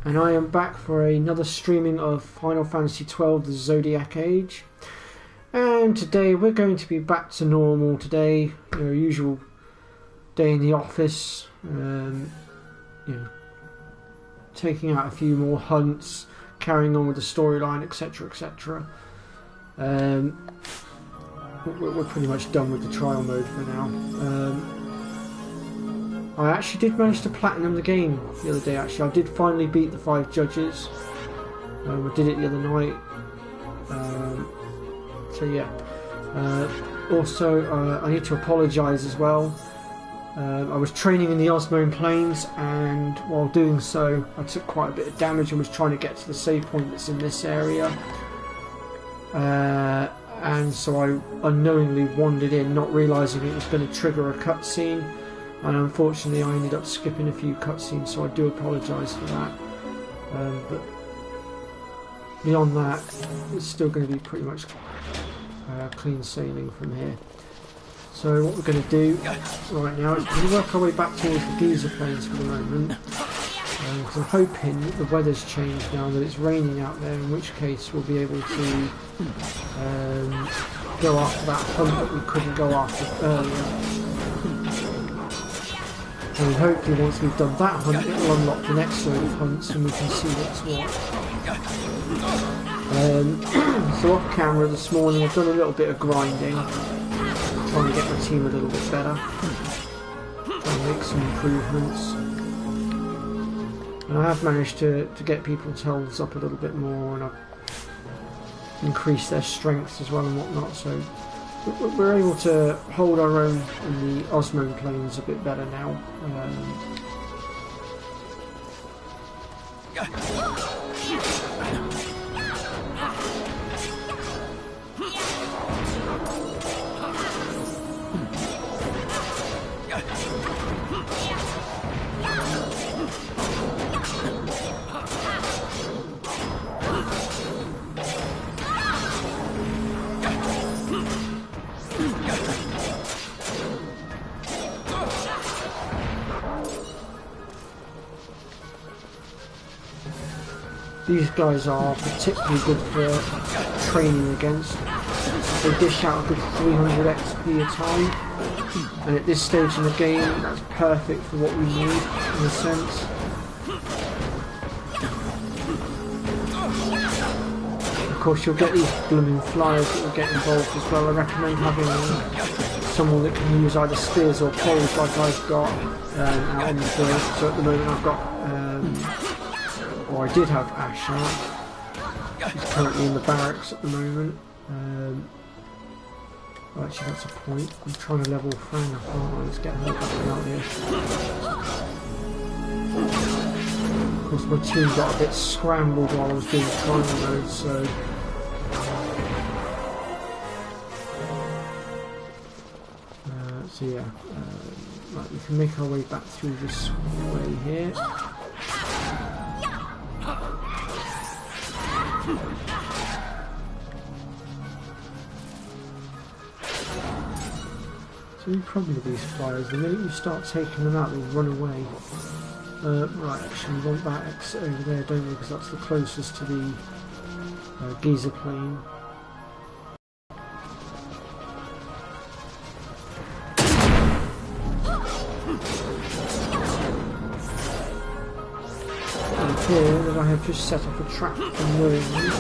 and I am back for another streaming of Final Fantasy XII The Zodiac Age. And today we're going to be back to normal today, usual day in the office, taking out a few more hunts, carrying on with the storyline, etc, etc. We're pretty much done with the trial mode for now. I actually did manage to platinum the game the other day. Actually, I did finally beat the 5 judges. I did it the other night. So yeah. Also, I need to apologise as well. I was training in the Osmone Plains, and while doing so, I took quite a bit of damage and was trying to get to the save point that's in this area. And so I unknowingly wandered in, not realising it was going to trigger a cutscene. And unfortunately I ended up skipping a few cutscenes, so I do apologise for that. But beyond that, it's still going to be pretty much clean sailing from here. So what we're going to do right now is we're going to work our way back towards the Geyser Plains for the moment. Because I'm hoping that the weather's changed now, that it's raining out there, in which case we'll be able to go after that hunt that we couldn't go after earlier. And hopefully once we've done that hunt, it will unlock the next load of hunts and we can see what's what. So off camera this morning I've done a little bit of grinding, trying to get my team a little bit better, trying to make some improvements. And I have managed to get people's healths up a little bit more, and I've increased their strengths as well and whatnot, so we're able to hold our own in the Osmone Plains a bit better now. These guys are particularly good for training against. They dish out a good 300 XP a time, and at this stage in the game that's perfect for what we need in a sense. Of course you'll get these blooming flyers that will get involved as well. I recommend having someone that can use either spears or poles like I've got out on the field. So at the moment I've got or I did have Asher. She's currently in the barracks at the moment. Well, actually, that's a point. I'm trying to level Fran up, aren't I? Let's get her back out here. Of course, my team got a bit scrambled while I was doing trial mode, so. So yeah, right, we can make our way back through this way here. So the problem with these flyers, the minute you start taking them out, they'll run away. Right, actually we want that exit over there, don't we, because that's the closest to the Geyser Plain. And here that I have just set up a trap unknowingly.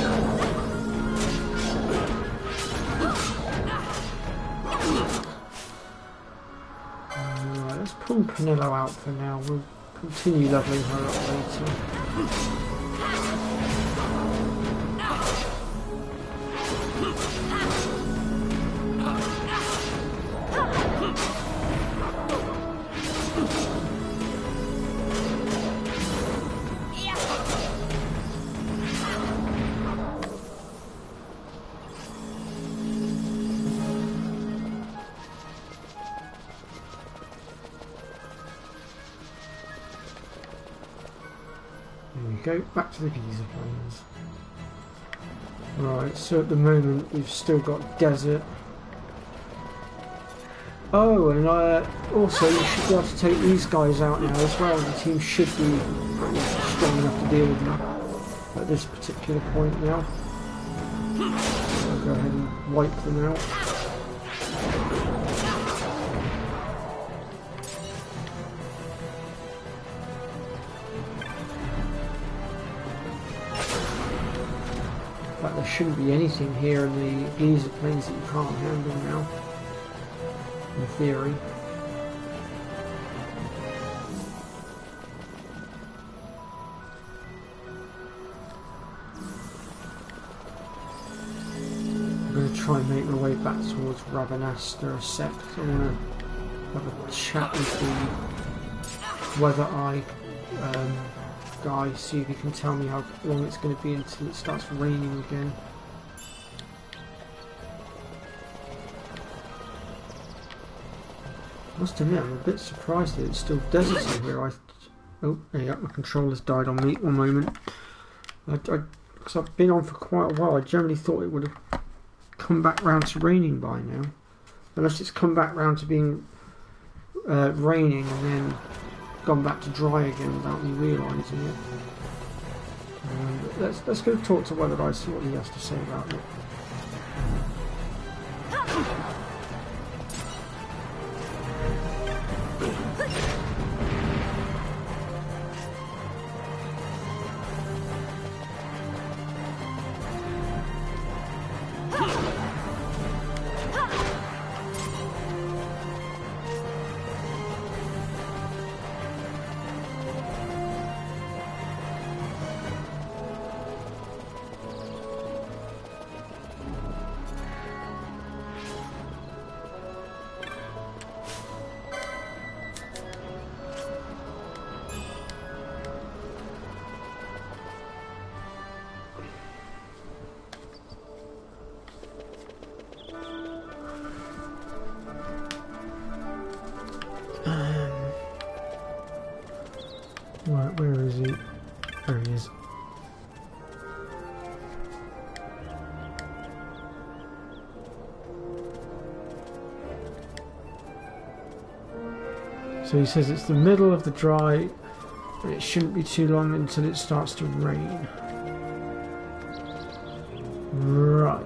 Pull Penello out for now, we'll continue levelling her up later. Go back to the Geyser Plains. Right, so at the moment we've still got desert. Oh, and also you should be able to take these guys out now as well. The team should be pretty strong enough to deal with them at this particular point now. So I'll go ahead and wipe them out. In fact, there shouldn't be anything here in the geyser plains that you can't handle now, in theory. I'm going to try and make my way back towards Rabanasta a sec. So I want to have a chat with the weather eye guy, see if he can tell me how long it's going to be until it starts raining again. I must admit, I'm a bit surprised that it's still deserty here. Oh, there you go, my controller's died on me. One moment. Because I've been on for quite a while, I generally thought it would have come back round to raining by now. Unless it's come back round to being raining and then gone back to dry again without me realising it. Let's go talk to Weather Guy, see what he has to say about it. Right, where is he? There he is. So he says it's the middle of the dry, and it shouldn't be too long until it starts to rain. Right.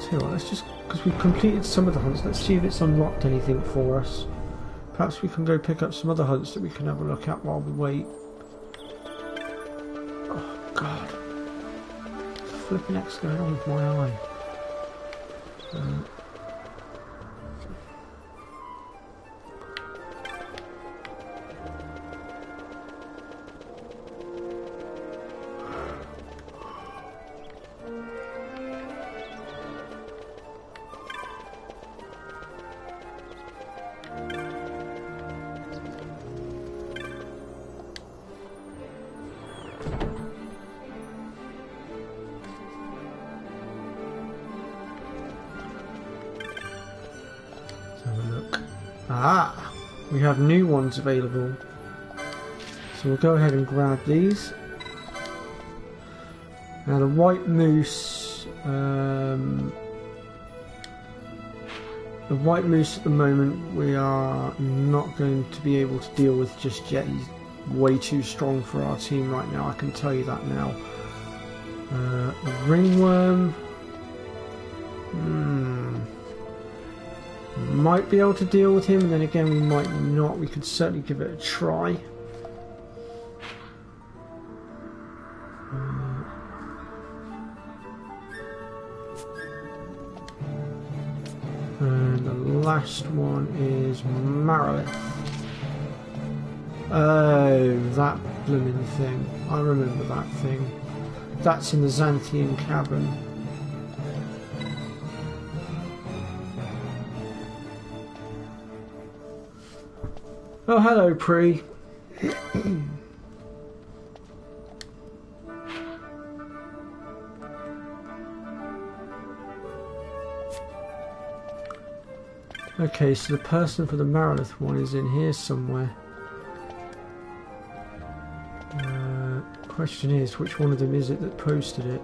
Tell you what, let's just, because we've completed some of the hunts, let's see if it's unlocked anything for us. Perhaps we can go pick up some other hunts that we can have a look at while we wait. Oh God, what the flipping heck's going on with my eye? Ah, we have new ones available, so we'll go ahead and grab these. Now the white moose, at the moment we are not going to be able to deal with just yet. He's way too strong for our team right now, I can tell you that now. The ringworm, might be able to deal with him, and then again we might not. We could certainly give it a try. And the last one is Marilith. Oh, that blooming thing. I remember that thing. That's in the Xanthian Cavern. Oh, hello, Pre. Okay, so the person for the Marilith one is in here somewhere. Question is, which one of them is it that posted it?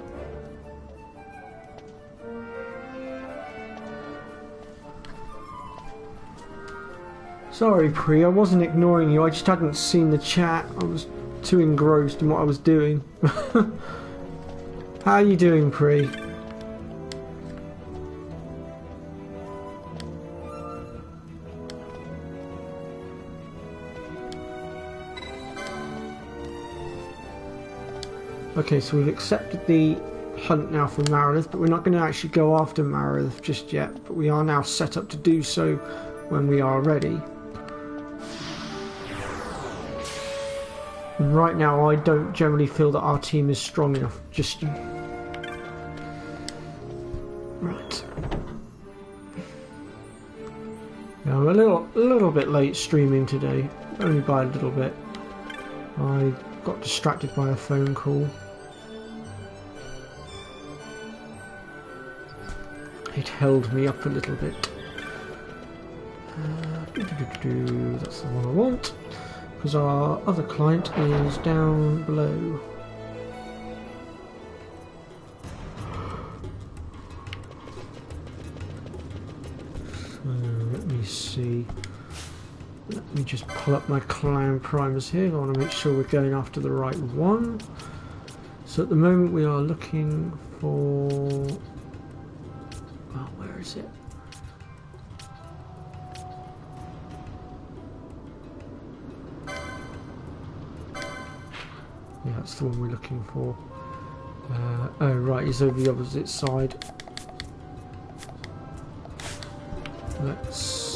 Sorry, Pri, I wasn't ignoring you. I just hadn't seen the chat. I was too engrossed in what I was doing. How are you doing, Pri? Okay, so we've accepted the hunt now for Marilith, but we're not going to actually go after Marilith just yet. But we are now set up to do so when we are ready. And right now, I don't generally feel that our team is strong enough. Just right. Now, I'm a little bit late streaming today, only by a little bit. I got distracted by a phone call. It held me up a little bit. That's the one I want, because our other client is down below. So let me see. Let me just pull up my clan primers here. I want to make sure we're going after the right one. So at the moment we are looking for... oh, where is it? Yeah, that's the one we're looking for. Oh right, he's over the opposite side. Let's...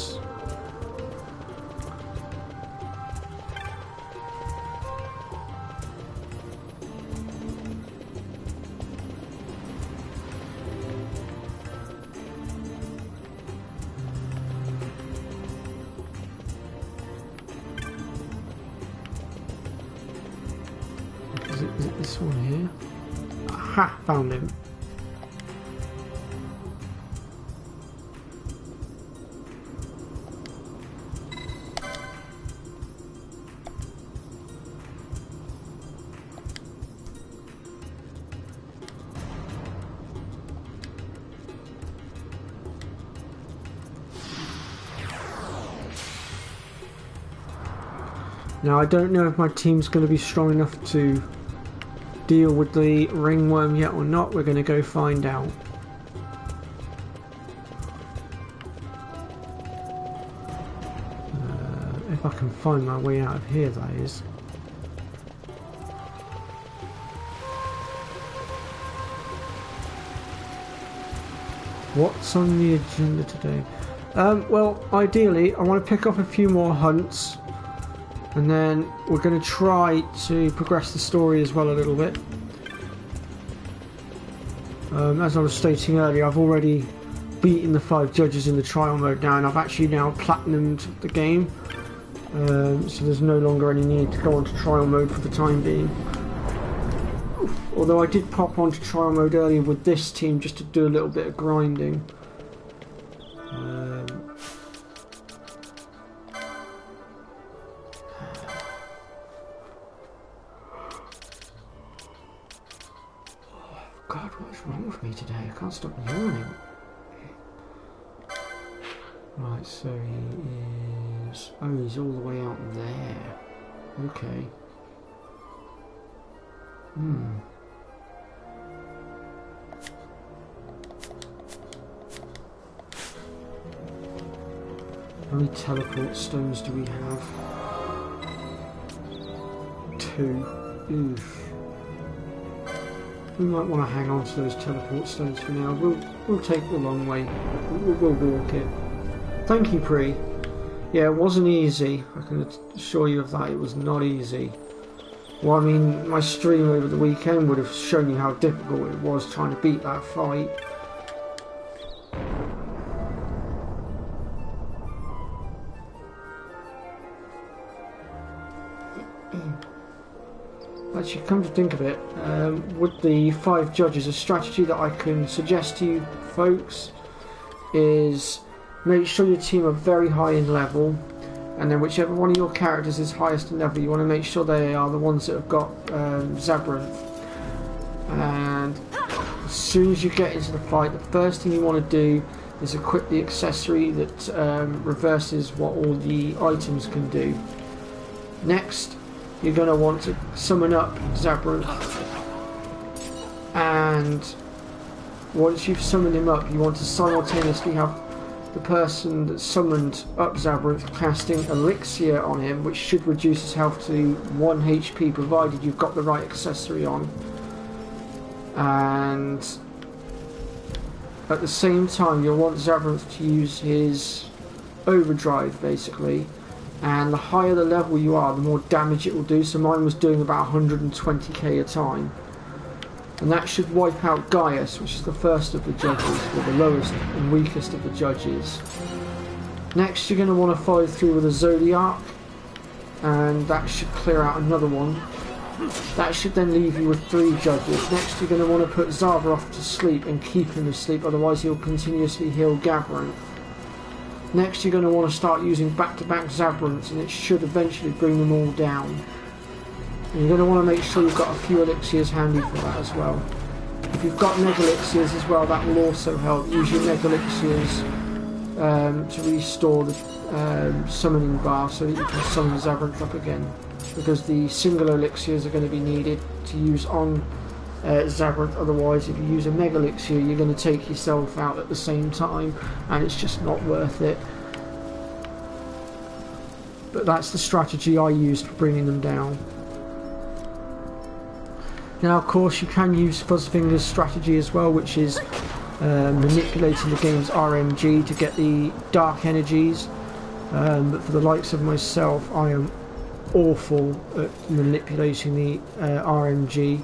Is it this one here? Aha! Found him. Now I don't know if my team's going to be strong enough to deal with the ringworm yet or not. We're going to go find out. If I can find my way out of here, that is. What's on the agenda today? Well, ideally I want to pick up a few more hunts, and then we're going to try to progress the story as well a little bit. As I was stating earlier, I've already beaten the 5 judges in the trial mode now, and I've actually now platinumed the game. So there's no longer any need to go on to trial mode for the time being. Although I did pop onto trial mode earlier with this team just to do a little bit of grinding. God, what's wrong with me today? I can't stop yawning. Right, so he is... oh, he's all the way out there. Okay. How many teleport stones do we have? 2. Oof. We might want to hang on to those teleport stones for now. We'll take the long way. We'll walk it. Thank you, Pri. Yeah, it wasn't easy. I can assure you of that. It was not easy. Well, I mean, my stream over the weekend would have shown you how difficult it was trying to beat that fight. Actually, come to think of it, with the 5 judges, a strategy that I can suggest to you folks is make sure your team are very high in level, and then whichever one of your characters is highest in level, you want to make sure they are the ones that have got Zabrinth. And as soon as you get into the fight, the first thing you want to do is equip the accessory that reverses what all the items can do. Next, you're going to want to summon up Zabrinth, and once you've summoned him up, you want to simultaneously have the person that summoned up Zabrinth casting Elixir on him, which should reduce his health to 1 HP, provided you've got the right accessory on. And at the same time, you'll want Zabrinth to use his overdrive, basically. And the higher the level you are, the more damage it will do. So mine was doing about 120k a time. And that should wipe out Gaius, which is the first of the judges, or the lowest and weakest of the judges. Next, you're going to want to follow through with a ZODIAC, and that should clear out another one. That should then leave you with 3 judges. Next, you're going to want to put Zava off to sleep and keep him asleep, otherwise he'll continuously heal Gabranth. Next, you're going to want to start using back-to-back Zabrinths, and it should eventually bring them all down. And you're going to want to make sure you've got a few elixirs handy for that as well. If you've got Mega Elixirs as well, that will also help. Use your Mega Elixirs to restore the summoning bar so that you can summon Zabrinth up again. Because the single elixirs are going to be needed to use on Zabrinth. Otherwise, if you use a Mega Elixir, you're going to take yourself out at the same time, and it's just not worth it. But that's the strategy I used for bringing them down. Now, of course, you can use Fuzzfinger's strategy as well, which is manipulating the game's RNG to get the dark energies. But for the likes of myself, I am awful at manipulating the RNG.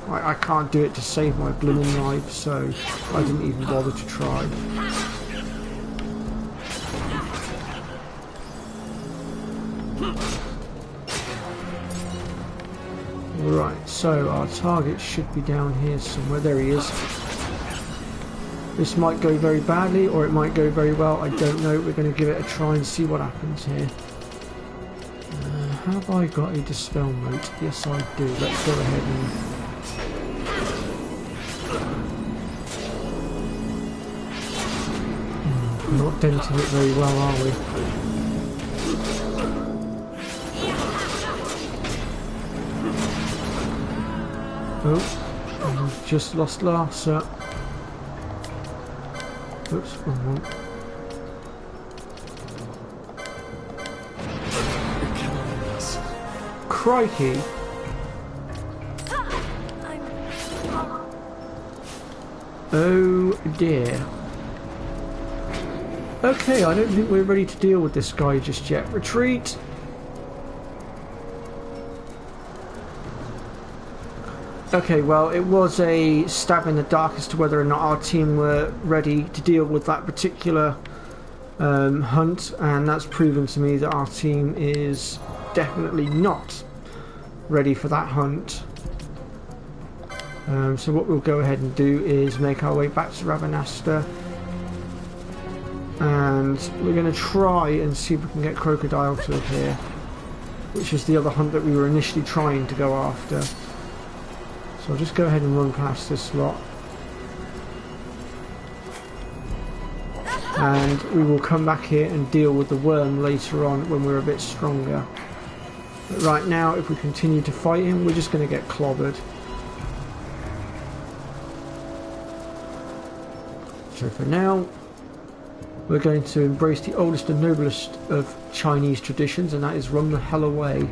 I can't do it to save my blooming life, so I didn't even bother to try. Right, so our target should be down here somewhere. There he is. This might go very badly, or it might go very well. I don't know. We're going to give it a try and see what happens here. Have I got a dispel mote? Yes, I do. Let's go ahead and... not denting it very well, are we? Oh, I've just lost Larsa. Oops, wrong one. Crikey! Oh dear. Okay, I don't think we're ready to deal with this guy just yet. Retreat! Okay, well, it was a stab in the dark as to whether or not our team were ready to deal with that particular hunt, and that's proven to me that our team is definitely not ready for that hunt. So what we'll go ahead and do is make our way back to Ravenasta, and we're going to try and see if we can get Crocodile to appear, which is the other hunt that we were initially trying to go after. So I'll just go ahead and run past this lot, and we will come back here and deal with the worm later on when we're a bit stronger. But right now, if we continue to fight him, we're just going to get clobbered. So for now, we're going to embrace the oldest and noblest of Chinese traditions, and that is run the hell away.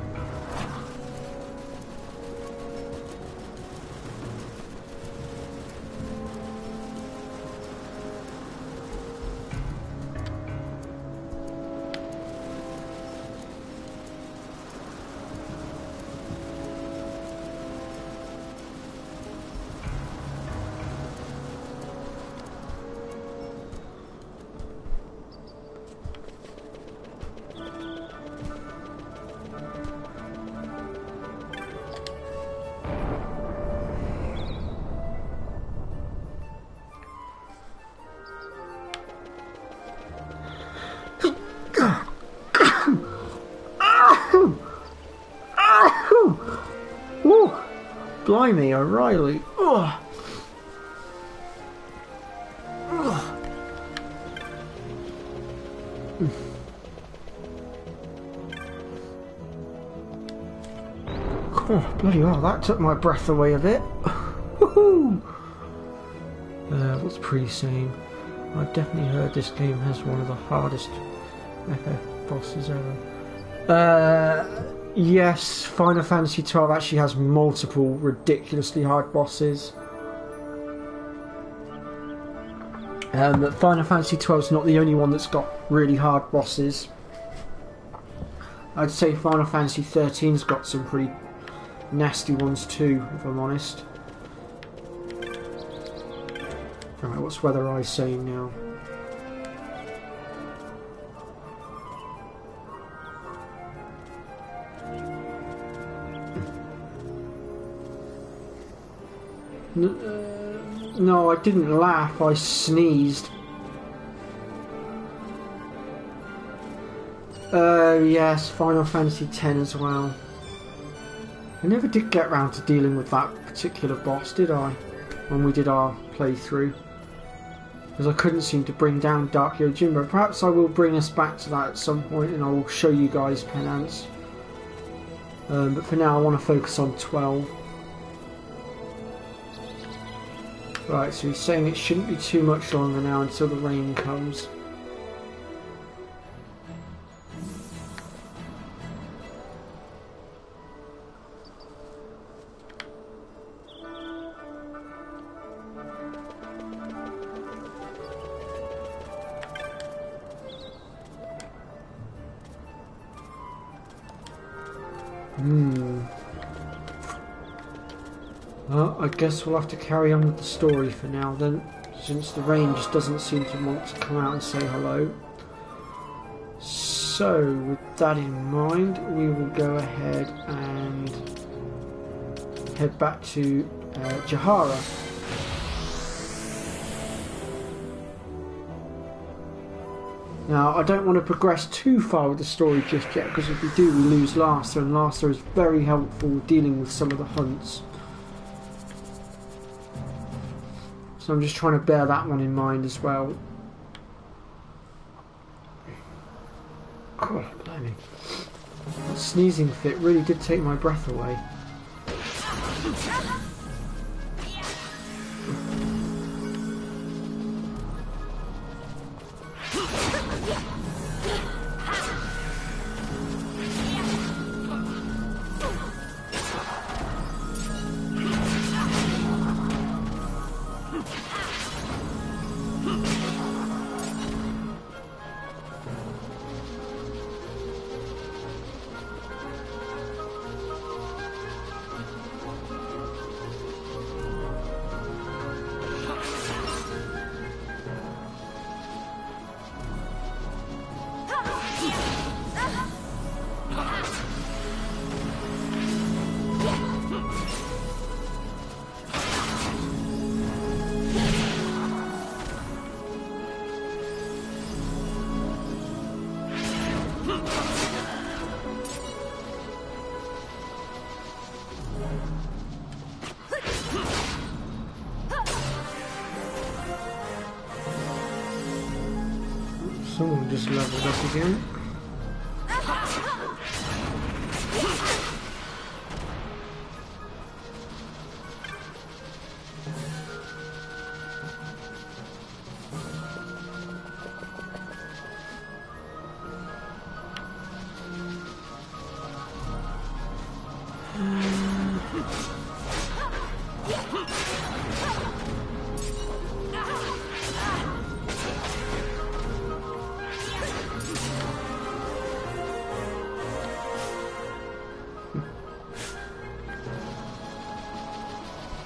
blimey, O'Reilly. Ugh. Ugh. Oh, bloody hell, that took my breath away a bit. What's Pre saying? I've definitely heard this game has one of the hardest FF bosses ever. Yes, Final Fantasy XII actually has multiple ridiculously hard bosses. But Final Fantasy XII is not the only one that's got really hard bosses. I'd say Final Fantasy XIII's got some pretty nasty ones too, if I'm honest. Right, what's Weather Eye saying now? No, I didn't laugh, I sneezed. Yes, Final Fantasy X as well. I never did get round to dealing with that particular boss, did I? When we did our playthrough. Because I couldn't seem to bring down Dark Yojimbo. Perhaps I will bring us back to that at some point and I will show you guys Penance. But for now I want to focus on 12. Right, so he's saying it shouldn't be too much longer now until the rain comes. Well, I guess we'll have to carry on with the story for now then, since the rain just doesn't seem to want to come out and say hello. So, with that in mind, we will go ahead and head back to Jahara. Now, I don't want to progress too far with the story just yet, because if we do, we lose Lasser, and Lasser is very helpful with dealing with some of the hunts. So I'm just trying to bear that one in mind as well. God, blimey. That sneezing fit really did take my breath away. Someone just leveled up again.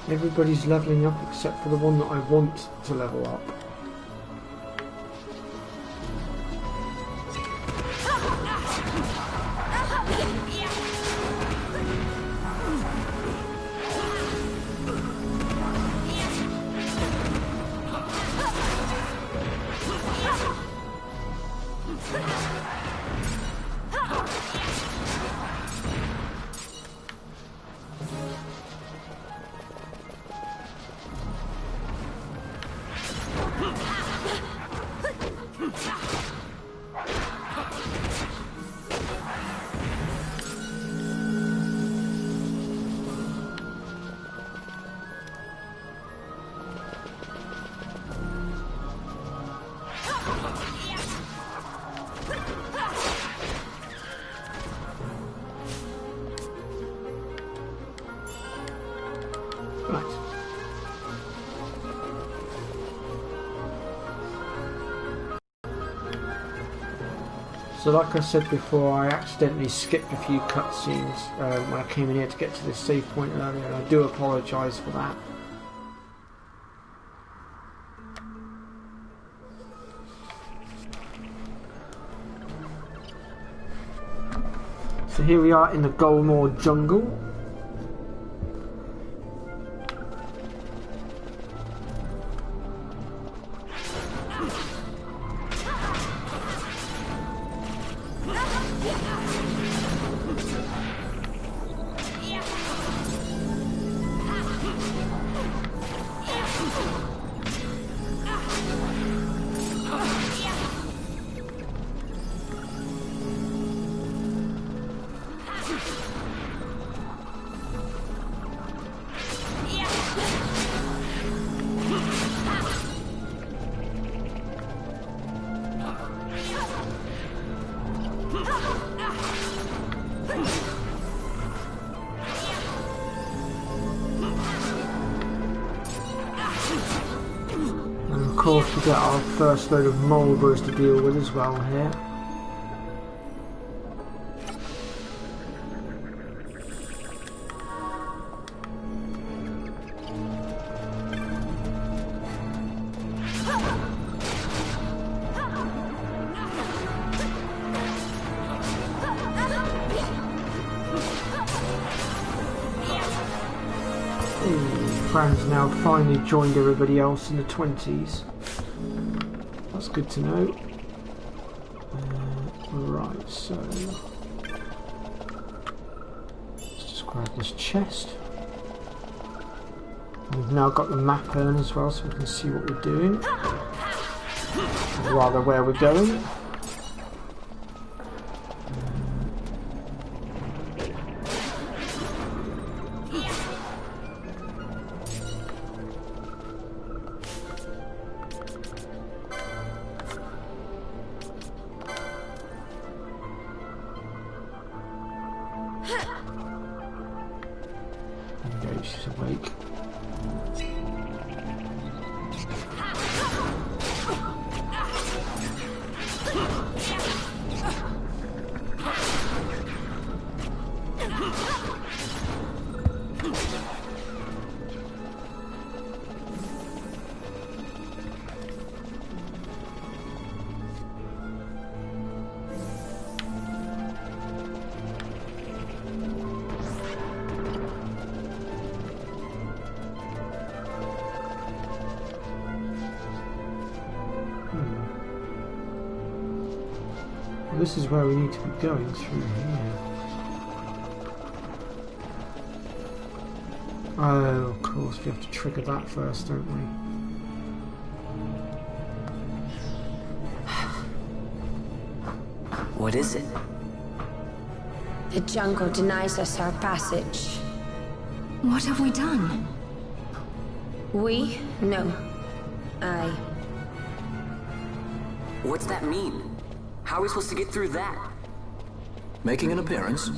Everybody's levelling up except for the one that I want to level up. So like I said before, I accidentally skipped a few cutscenes when I came in here to get to this save point earlier, and I do apologise for that. So here we are in the Golmore jungle. Of course, we get our first load of mulberries to deal with as well here. Fran's now finally joined everybody else in the 20s. That's good to know. Right, so let's just grab this chest. We've now got the map on as well, so we can see what we're doing, or rather where we're going. She's awake. This is where we need to be going through here. Oh, of course, we have to trigger that first, don't we? What is it? The jungle denies us our passage. What have we done? We? No. I. What's that mean? How are we supposed to get through that? Making an appearance?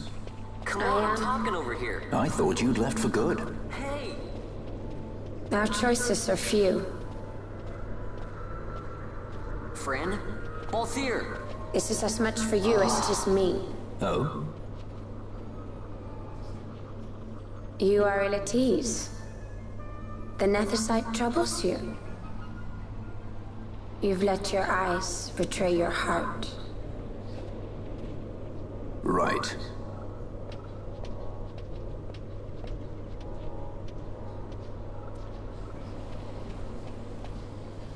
Come on, I'm talking over here. I thought you'd left for good. Hey! Our choices are few. Friend? Balthier! This is as much for you as it is me. Oh? You are ill at ease. The Nethersite troubles you. You've let your eyes betray your heart. Right.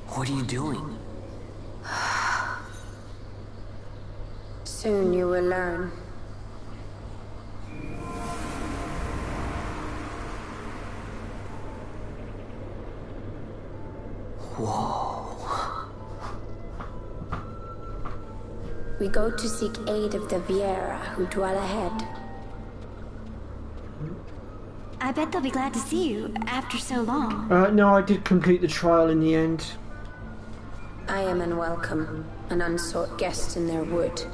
What are you doing? Soon you will learn. Whoa. We go to seek aid of the Viera who dwell ahead. I bet they'll be glad to see you after so long. No, I did complete the trial in the end. I am unwelcome, an unsought guest in their wood.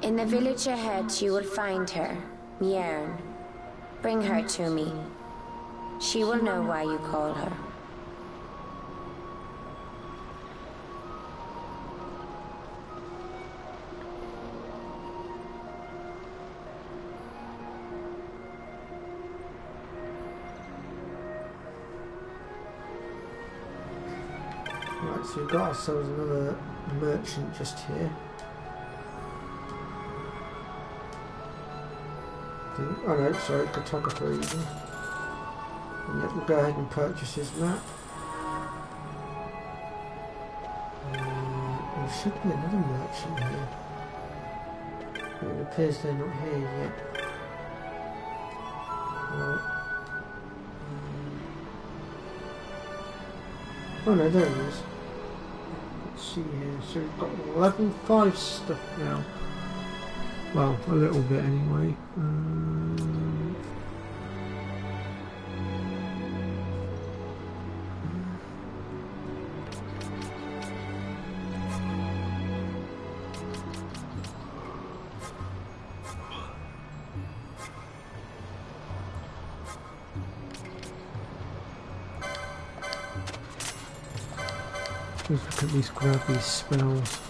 In the village ahead, you will find her, Mjern. Bring her to me. She will know why you call her. Right, so we've got ourselves another merchant just here. Oh no, sorry, cartographer even. And yet we'll go ahead and purchase his map. There should be another merchant here. But it appears they're not here yet. Well, oh no, there he is. Let's see here. So we've got level 5 stuff now. Well, a little bit anyway. Let's look at these, grab these spells.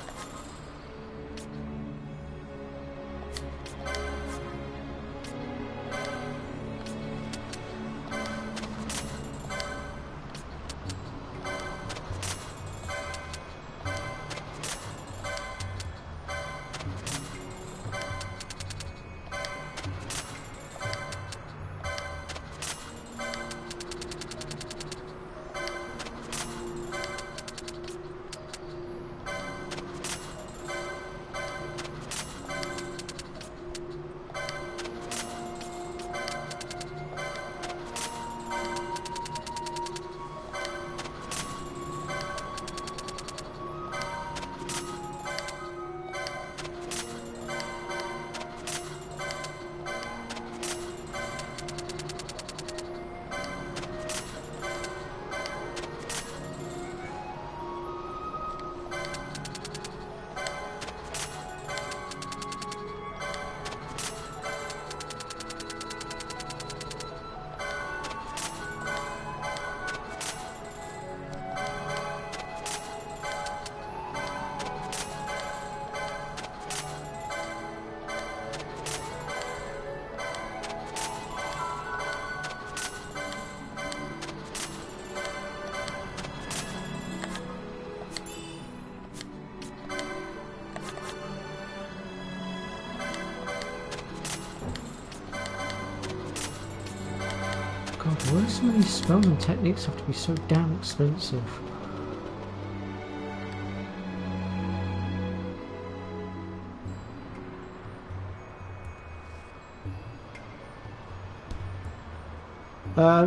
God, why do some of these spells and techniques have to be so damn expensive?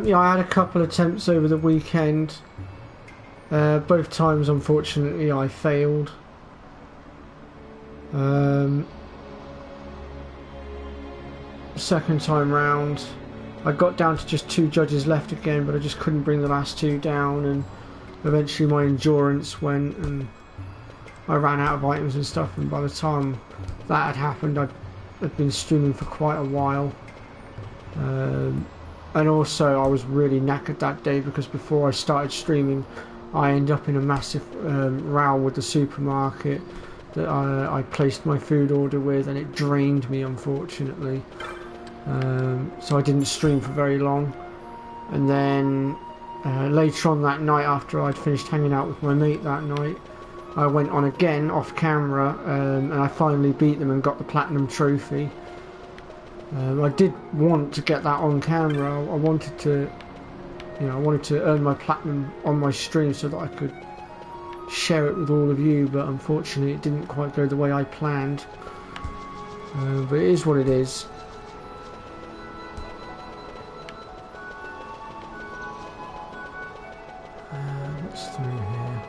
Yeah, I had a couple attempts over the weekend. Both times, unfortunately, I failed. Second time round, I got down to just 2 judges left again, but I just couldn't bring the last 2 down, and eventually my endurance went and I ran out of items and stuff, and by the time that had happened I'd been streaming for quite a while. And also I was really knackered that day because before I started streaming I ended up in a massive row with the supermarket that I placed my food order with, and it drained me, unfortunately. So I didn't stream for very long, and then later on that night, after I'd finished hanging out with my mate that night, I went on again off camera, and I finally beat them and got the platinum trophy. I did want to get that on camera. I wanted to, I wanted to earn my platinum on my stream so that I could share it with all of you, but unfortunately it didn't quite go the way I planned. But it is what it is. What's through here?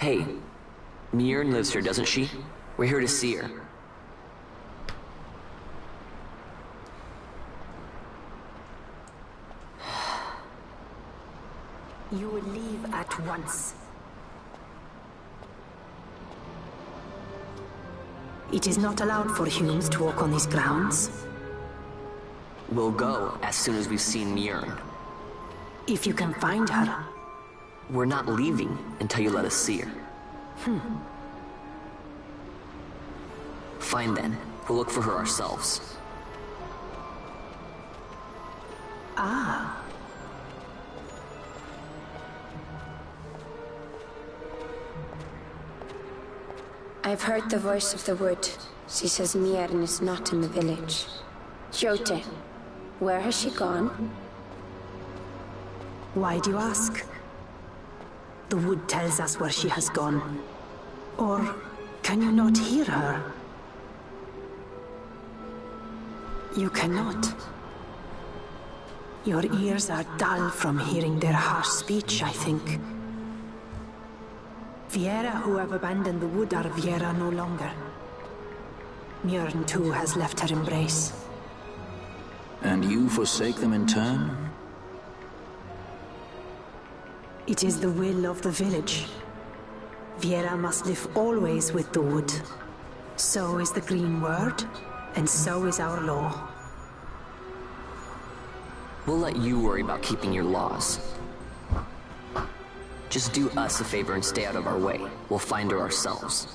Hey, Mjern lives here, doesn't she? We're here to see her. You will leave at once. It is not allowed for humans to walk on these grounds. We'll go as soon as we've seen Mjern. If you can find her. We're not leaving until you let us see her. Fine then. We'll look for her ourselves. Ah. I've heard the voice of the wood. She says Mjern is not in the village. Jyote, where has she gone? Why do you ask? The wood tells us where she has gone. Or can you not hear her? You cannot. Your ears are dull from hearing their harsh speech, I think. Viera who have abandoned the wood are Viera no longer. Mjern too has left her embrace. And you forsake them in turn? It is the will of the village. Viera must live always with the wood. So is the green word, and so is our law. We'll let you worry about keeping your laws. Just do us a favor and stay out of our way. We'll find her ourselves.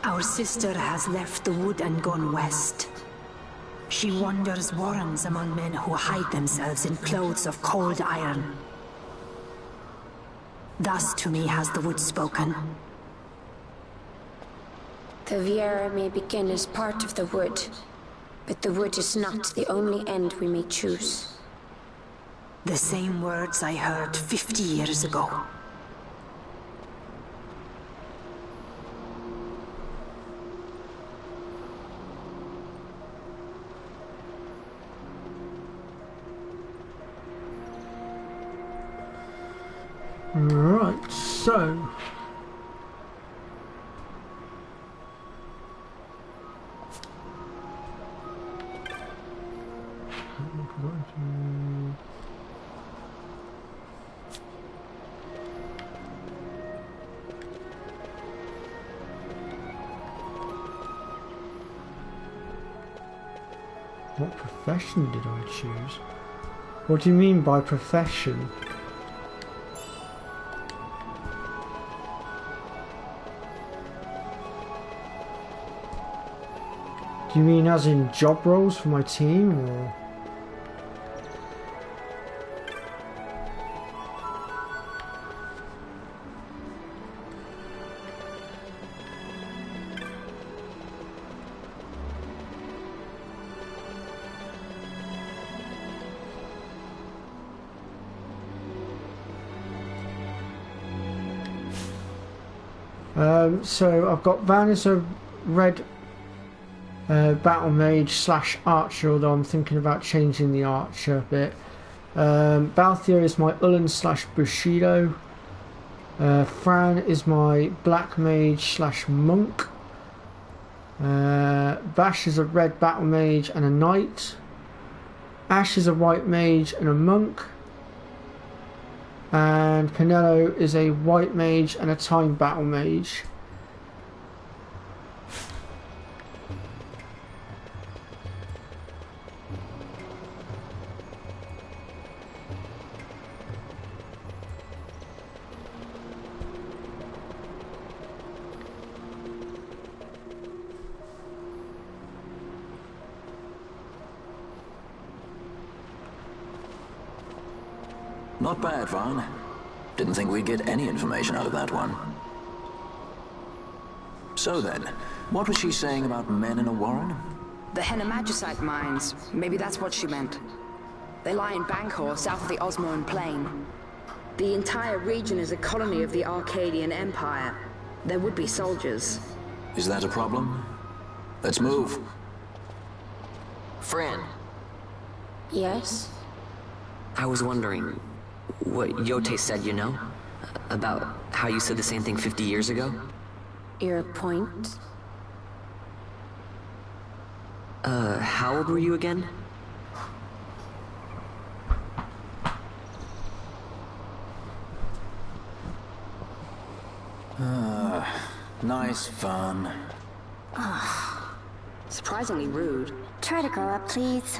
Our sister has left the wood and gone west. She wanders warrens among men who hide themselves in clothes of cold iron. Thus to me has the wood spoken. The Viera may begin as part of the wood, but the wood is not the only end we may choose. The same words I heard 50 years ago. Right, so what profession did I choose? What do you mean by profession? Do you mean as in job roles for my team, or? So I've got Van as a red battle mage slash archer, although I'm thinking about changing the archer bit. Balthier is my Ulan slash Bushido. Fran is my black mage slash monk. Bash is a red battle mage and a knight. Ash is a white mage and a monk. And Pinello is a white mage and a time battle mage. Not bad, Vaughn. Didn't think we'd get any information out of that one. So then, what was she saying about men in a warren? The Henna-Magicite mines. Maybe that's what she meant. They lie in Bangkor, south of the Osmoan Plain. The entire region is a colony of the Arcadian Empire. There would be soldiers. Is that a problem? Let's move. Fran, Yes? I was wondering what Yote said, you know? About how you said the same thing 50 years ago? Your point? How old were you again? Nice fun. Surprisingly rude. Try to grow up, please.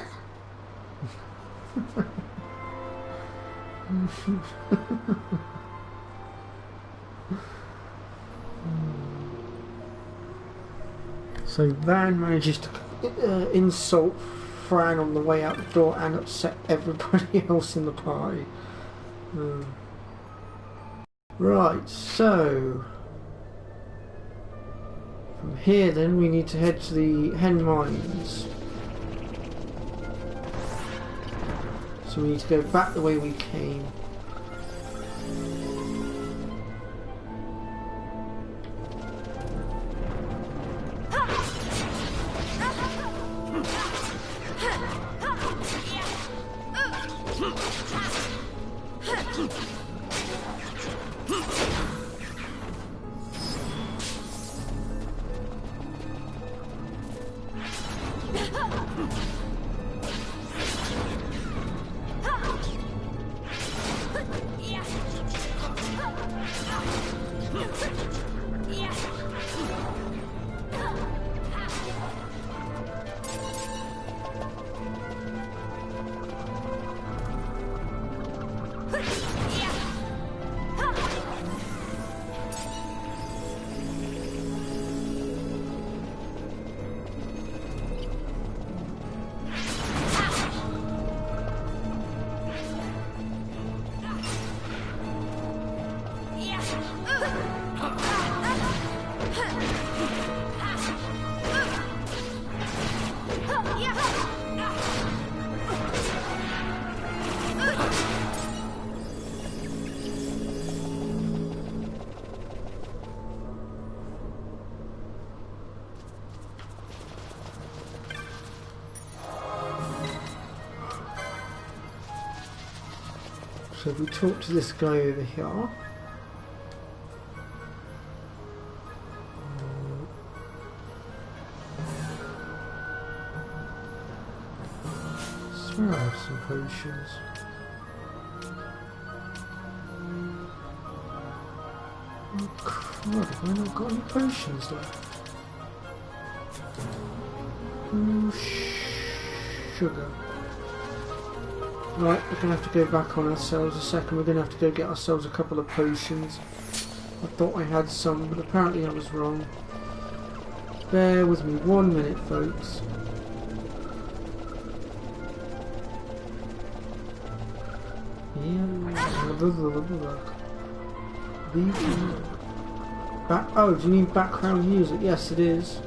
So Van manages to insult Fran on the way out the door and upset everybody else in the party. Right, so from here then we need to head to the Hen Mines. So we need to go back the way we came. So if we talk to this guy over here, I swear I have some potions. Oh crud, have I not got any potions left? Sugar. Right, we're going to have to go back on ourselves a second. We're going to have to go get ourselves a couple of potions. I thought I had some, but apparently I was wrong. Bear with me 1 minute, folks. Oh, do you need background music? Yes, it is.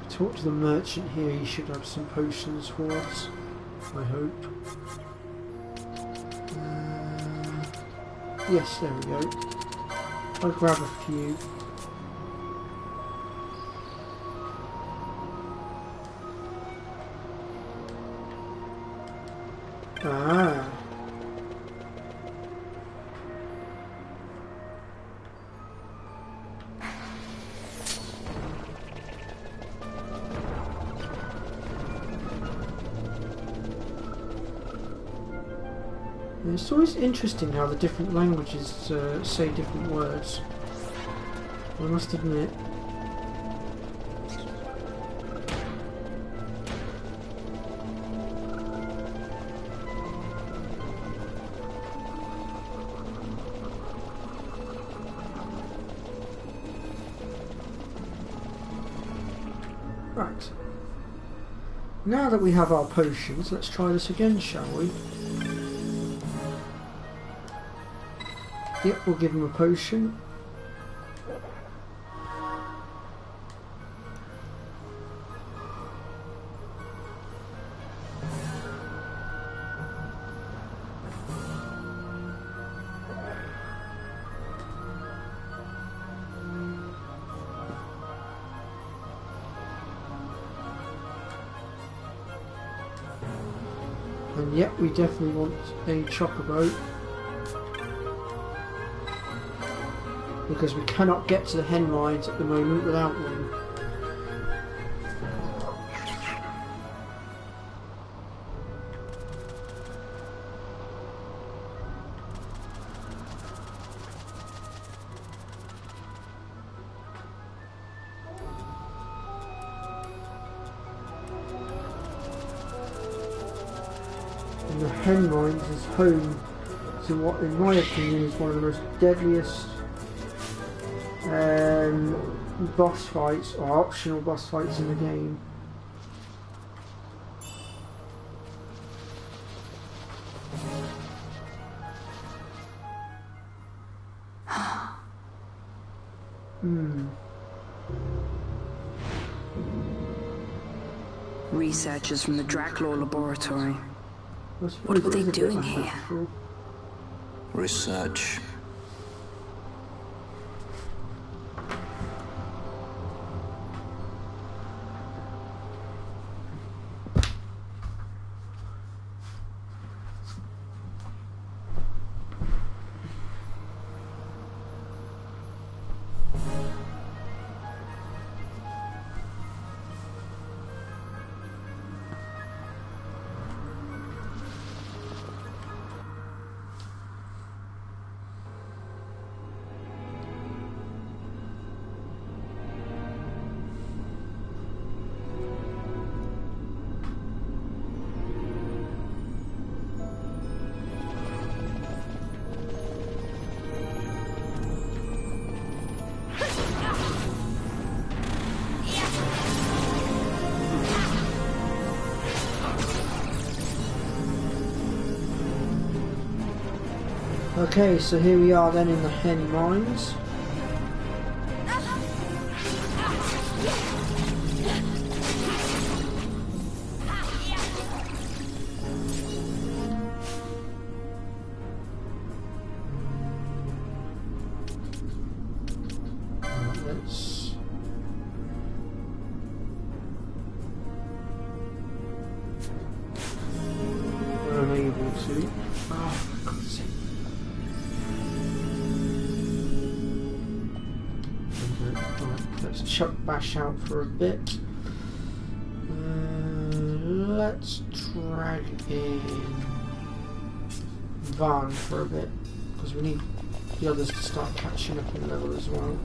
Talk to the merchant here, he should have some potions for us, I hope. Yes, there we go. I'll grab a few. Ah. It's always interesting how the different languages say different words. I must admit. Right. Now that we have our potions, let's try this again, shall we? Yep, we'll give him a potion. And yep, we definitely want a chocobo. Because we cannot get to the hen mines at the moment without one. And the hen mines is home to what, in my opinion, is one of the most deadliest boss fights or optional boss fights in the game. Researchers from the Draclaw laboratory. What were they doing here? Research. Okay, so here we are then in the hen mines. Let's we're unable to. Oh, for God's sake. Let's chuck Bash out for a bit. Let's drag in Van for a bit, because we need the others to start catching up in level as well.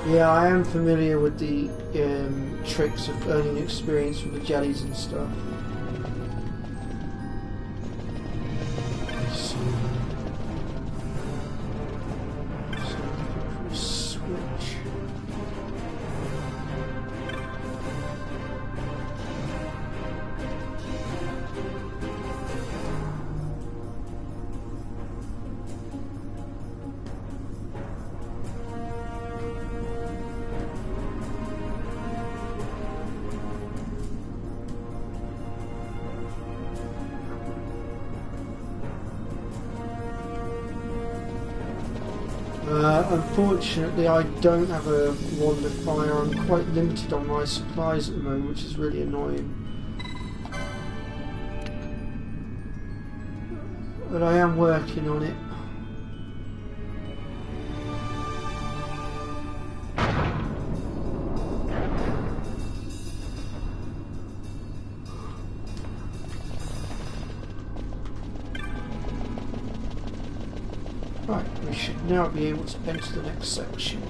Yeah, I am familiar with the tricks of earning experience with the jellies and stuff. Let's see. Switch. Unfortunately, I don't have a wand of fire. I'm quite limited on my supplies at the moment, which is really annoying. But I am working on it. should now be able to enter the next section.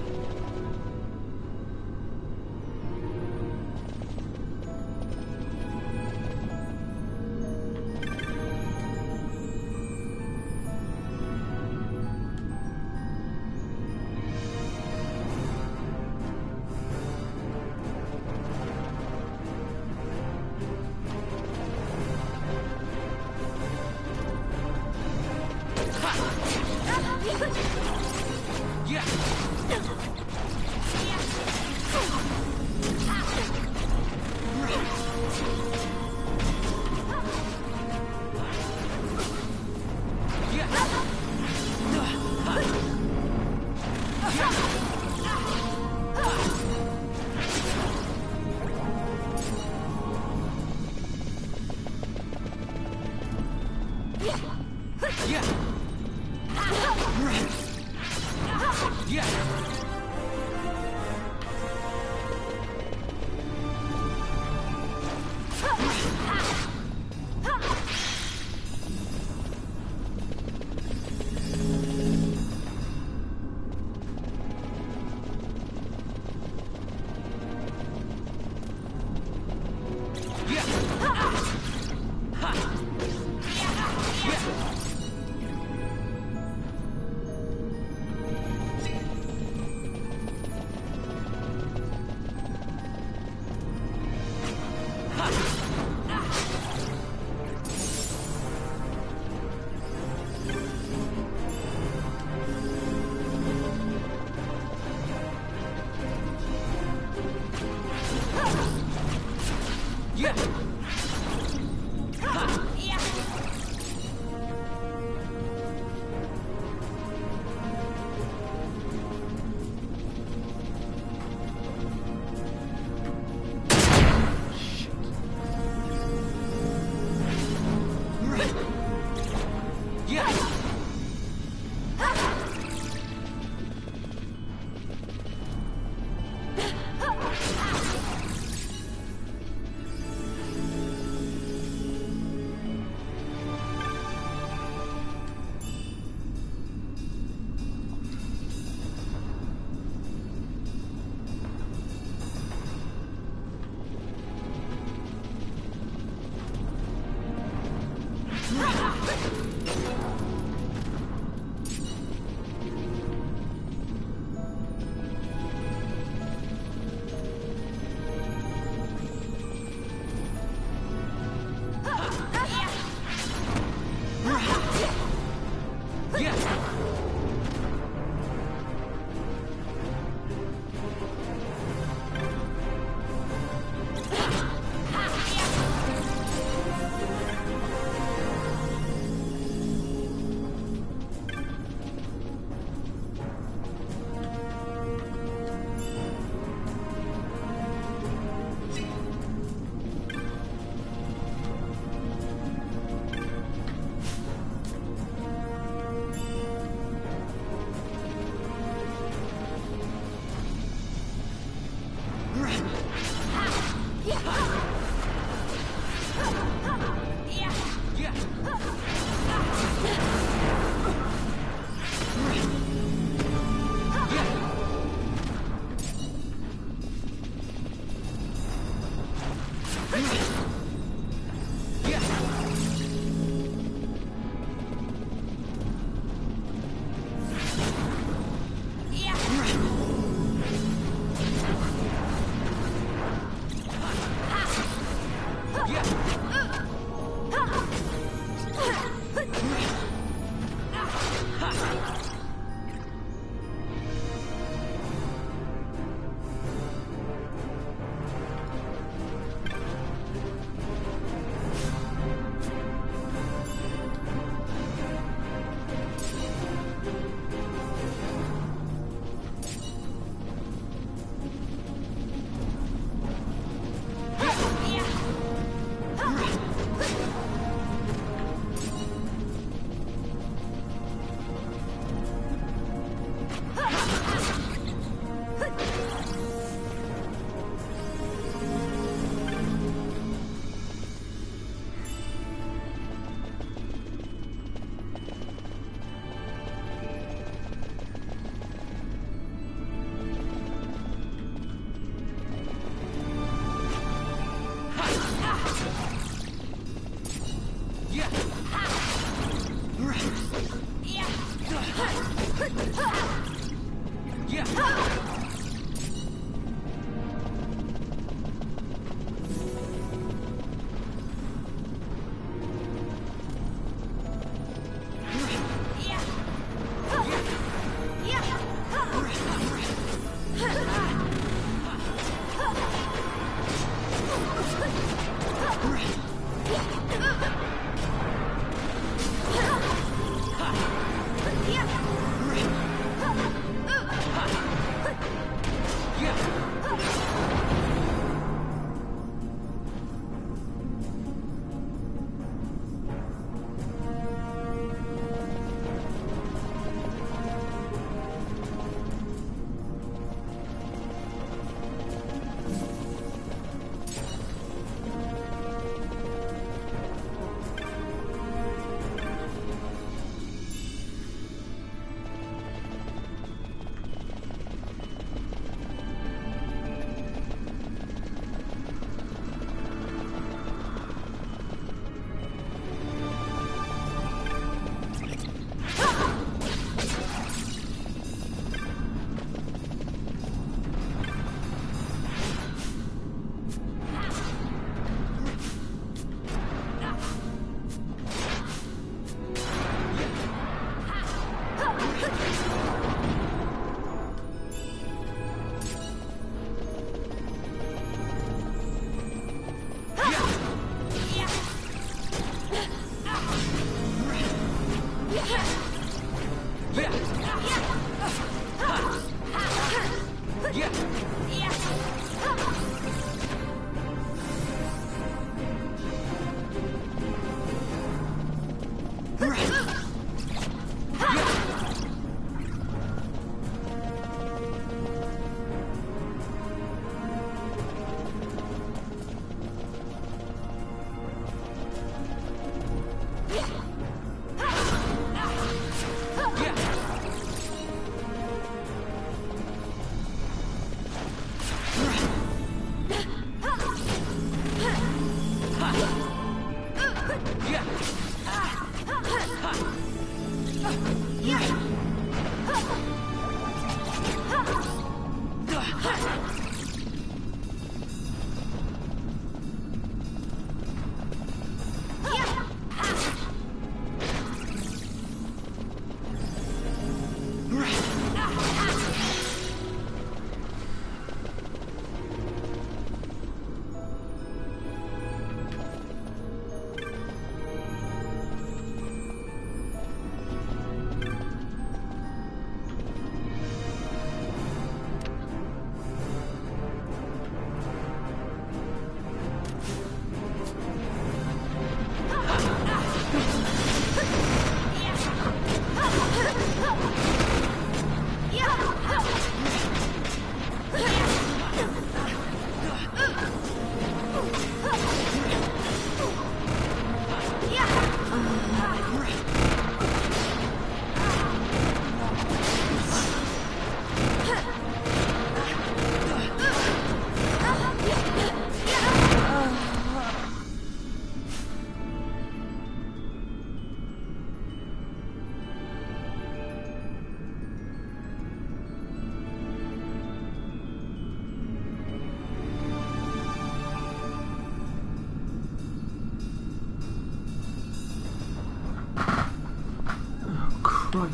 Crikey.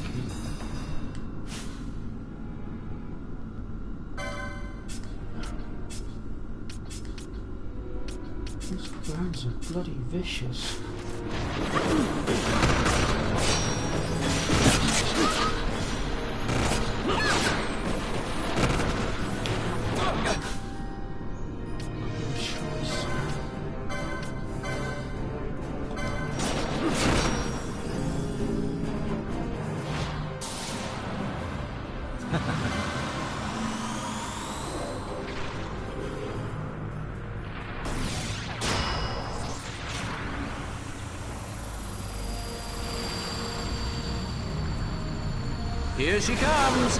These clowns are bloody vicious. Here she comes!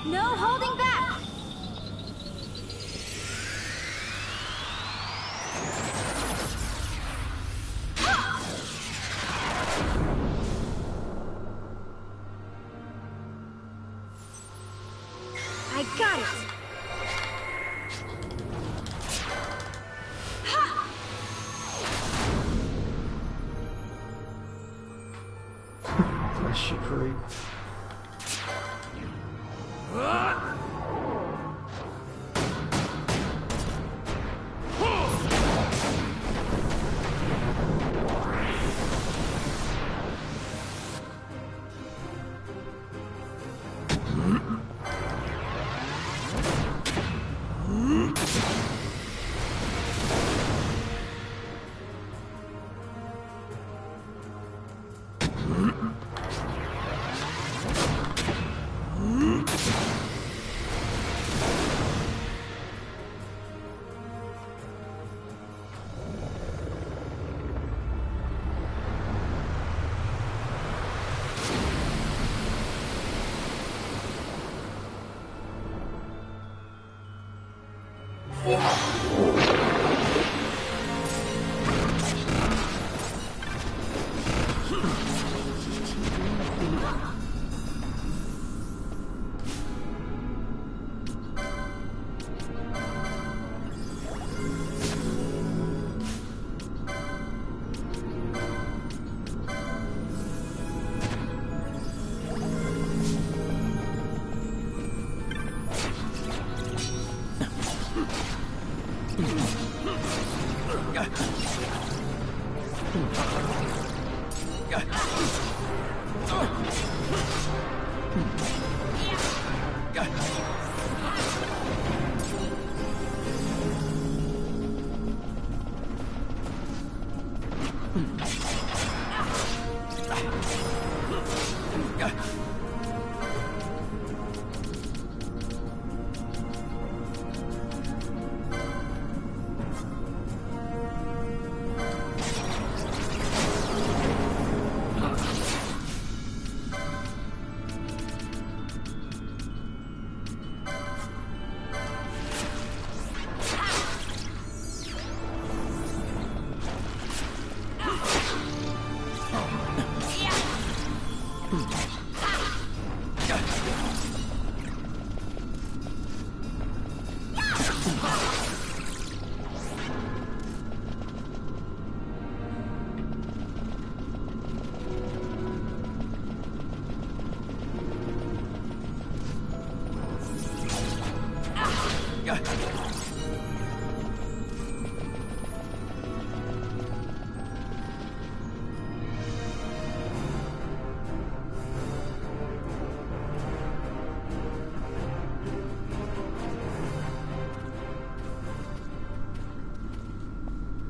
No holding back! I got it! Bless you, Cree.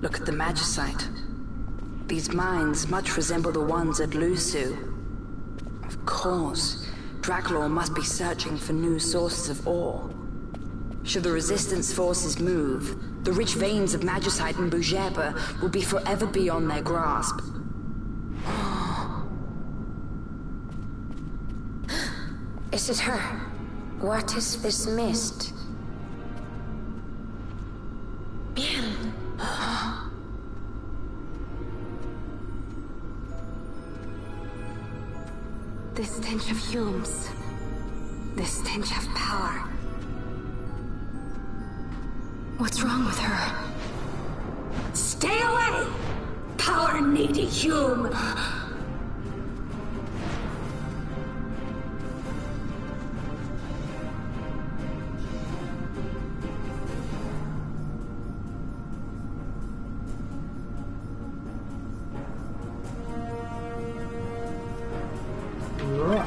Look at the magicite. These mines much resemble the ones at Lusu. Of course, Draklor must be searching for new sources of ore. Should the Resistance forces move, the rich veins of magicite in Bujeba will be forever beyond their grasp. Is it her? What is this mist? The stench of fumes. The stench of power. What's wrong with her? Stay away! Power-needy Hume! Right.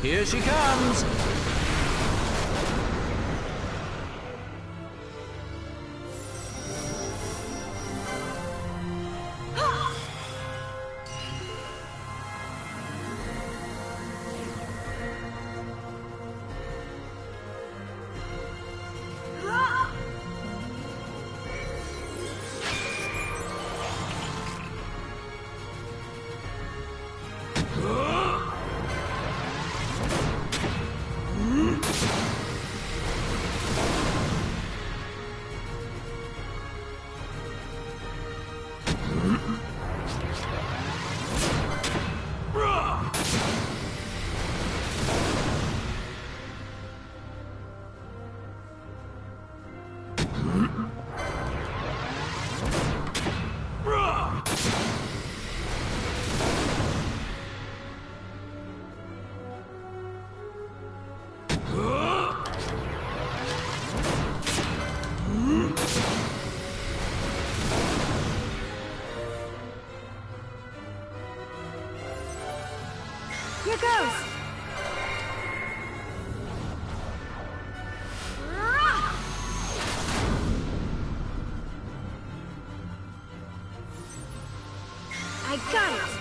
Here she comes! Here goes! I got it!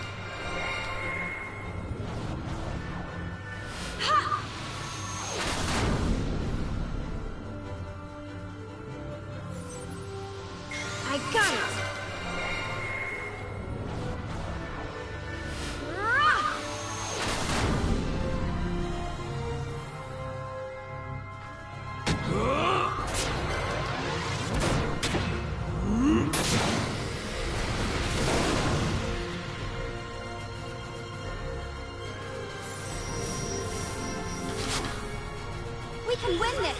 Ha! I got it! We can win this!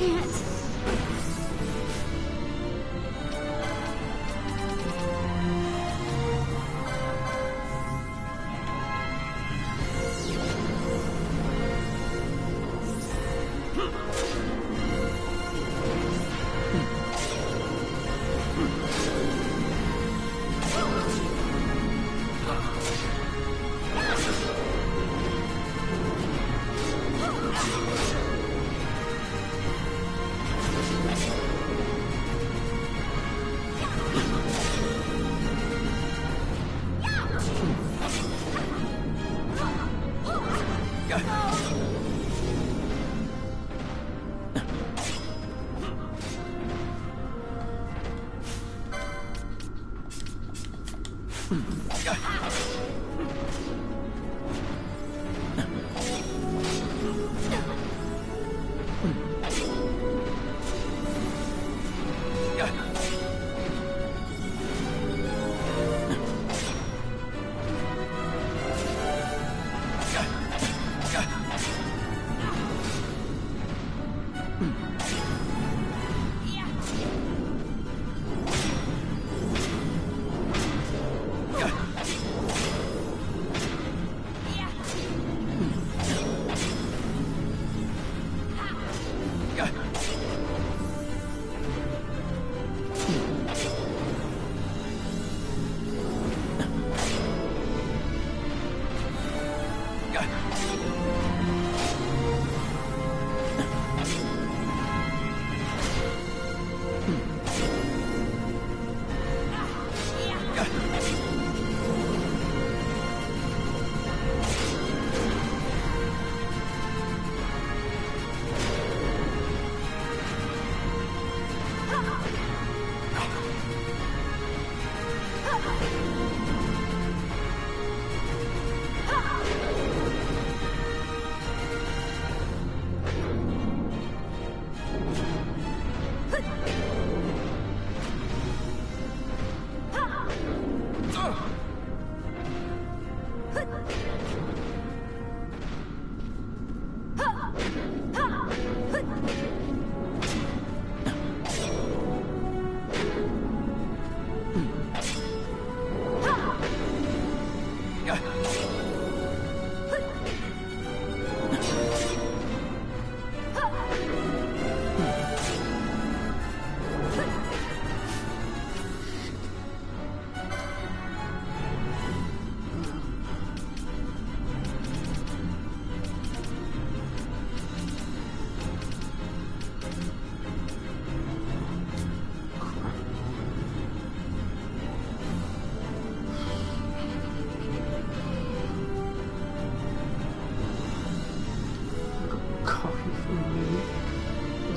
can't.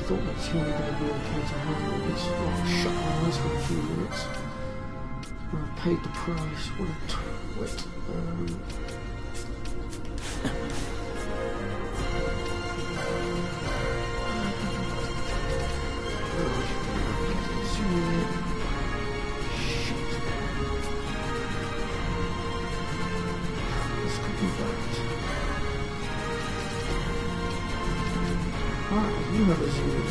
Thought my team were going to be okay to handle this. Oh, I shut my eyes for a few minutes. I paid the price. What a twit. Shit. This could be bad. Ah, you have a zero.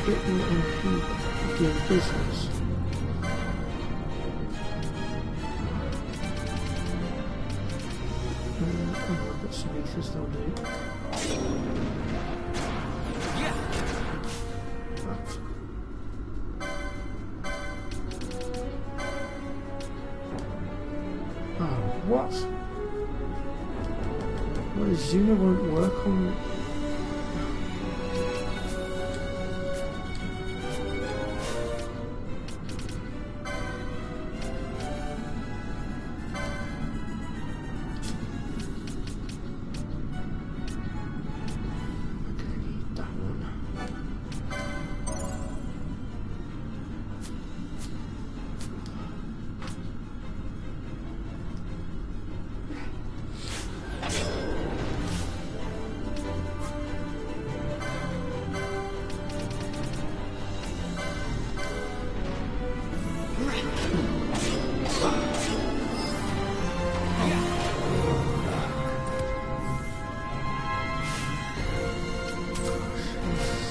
Get your own people doing business. Oh, I've got some ethers down there. Yeah. Right. Oh, what? Well, the Zuna won't work on.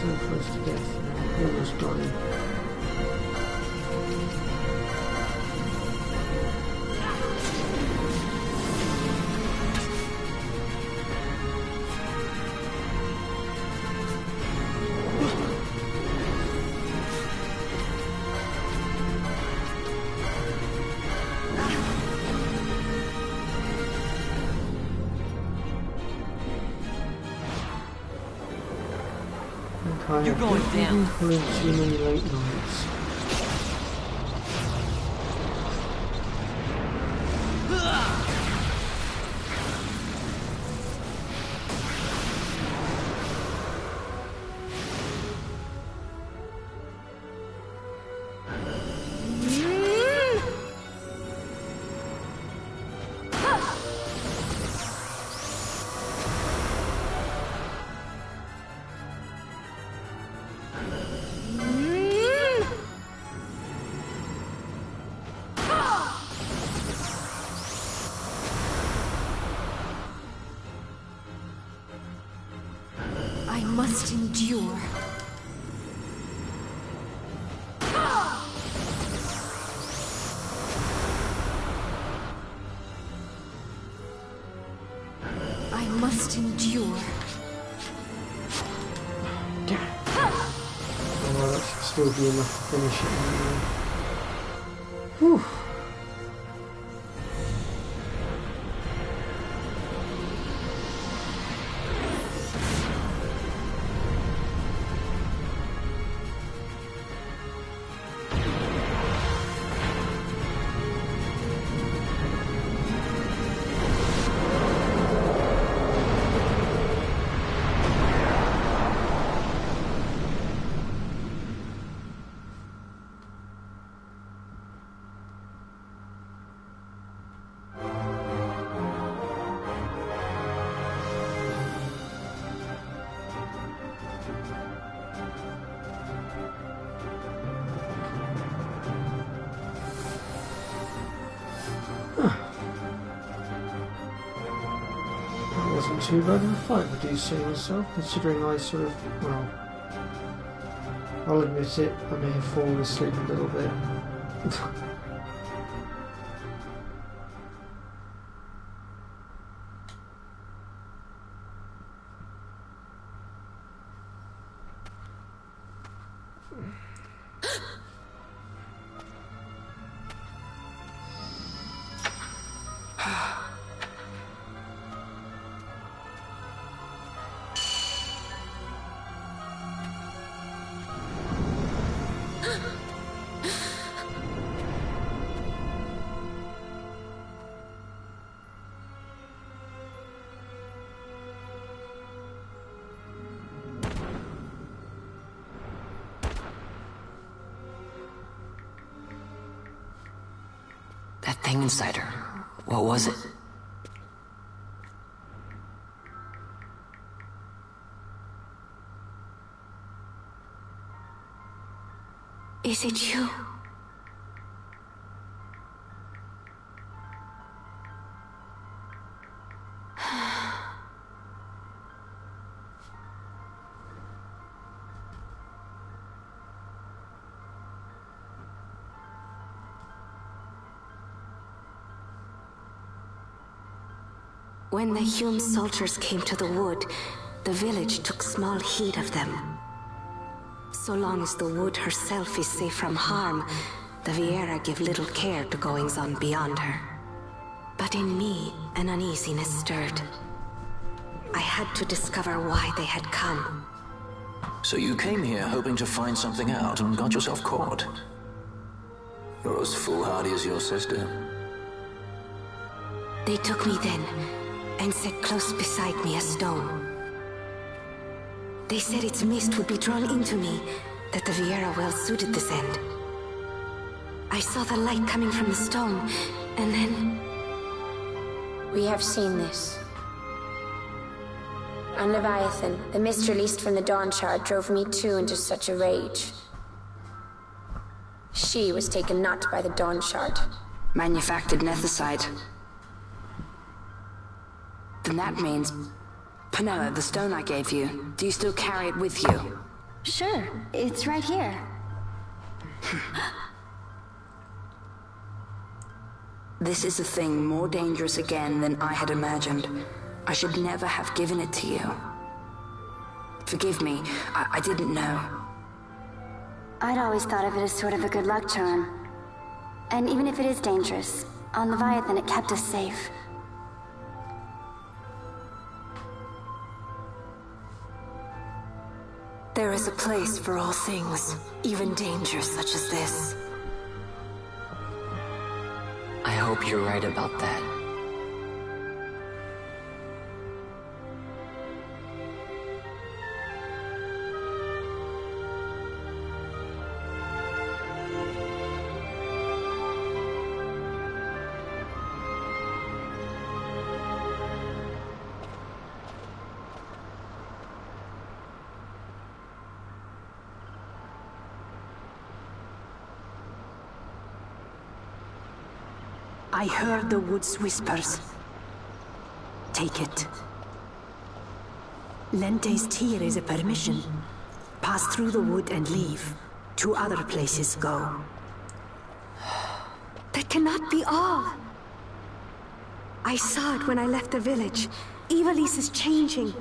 So close to death now. Almost got him. You're going down. Too many late nights. I must endure. I must endure. Oh, that should still be enough to finish it anyway. Whew. Wasn't too bad of a fight, I do say myself, considering I sort of, well, I'll admit it, I may have fallen asleep a little bit. That thing inside her, what was it? Is it you? When the Hume soldiers came to the wood, the village took small heed of them. So long as the wood herself is safe from harm, the Viera give little care to goings-on beyond her. But in me, an uneasiness stirred. I had to discover why they had come. So you came here hoping to find something out and got yourself caught. You're as foolhardy as your sister. They took me then, and set close beside me a stone. They said its mist would be drawn into me, that the Viera well suited this end. I saw the light coming from the stone, and then... We have seen this. On Leviathan, the mist released from the Dawn Shard drove me too into such a rage. She was taken not by the Dawn Shard. Manufactured nethicide. Then that means... Penella, the stone I gave you, do you still carry it with you? Sure, it's right here. This is a thing more dangerous again than I had imagined. I should never have given it to you. Forgive me, I didn't know. I'd always thought of it as sort of a good luck charm. And even if it is dangerous, on Leviathan it kept us safe. There is a place for all things, even danger such as this. I hope you're right about that. I heard the wood's whispers. Take it. Lente's tear is a permission. Pass through the wood and leave. To other places go. That cannot be all. I saw it when I left the village. Ivalice is changing.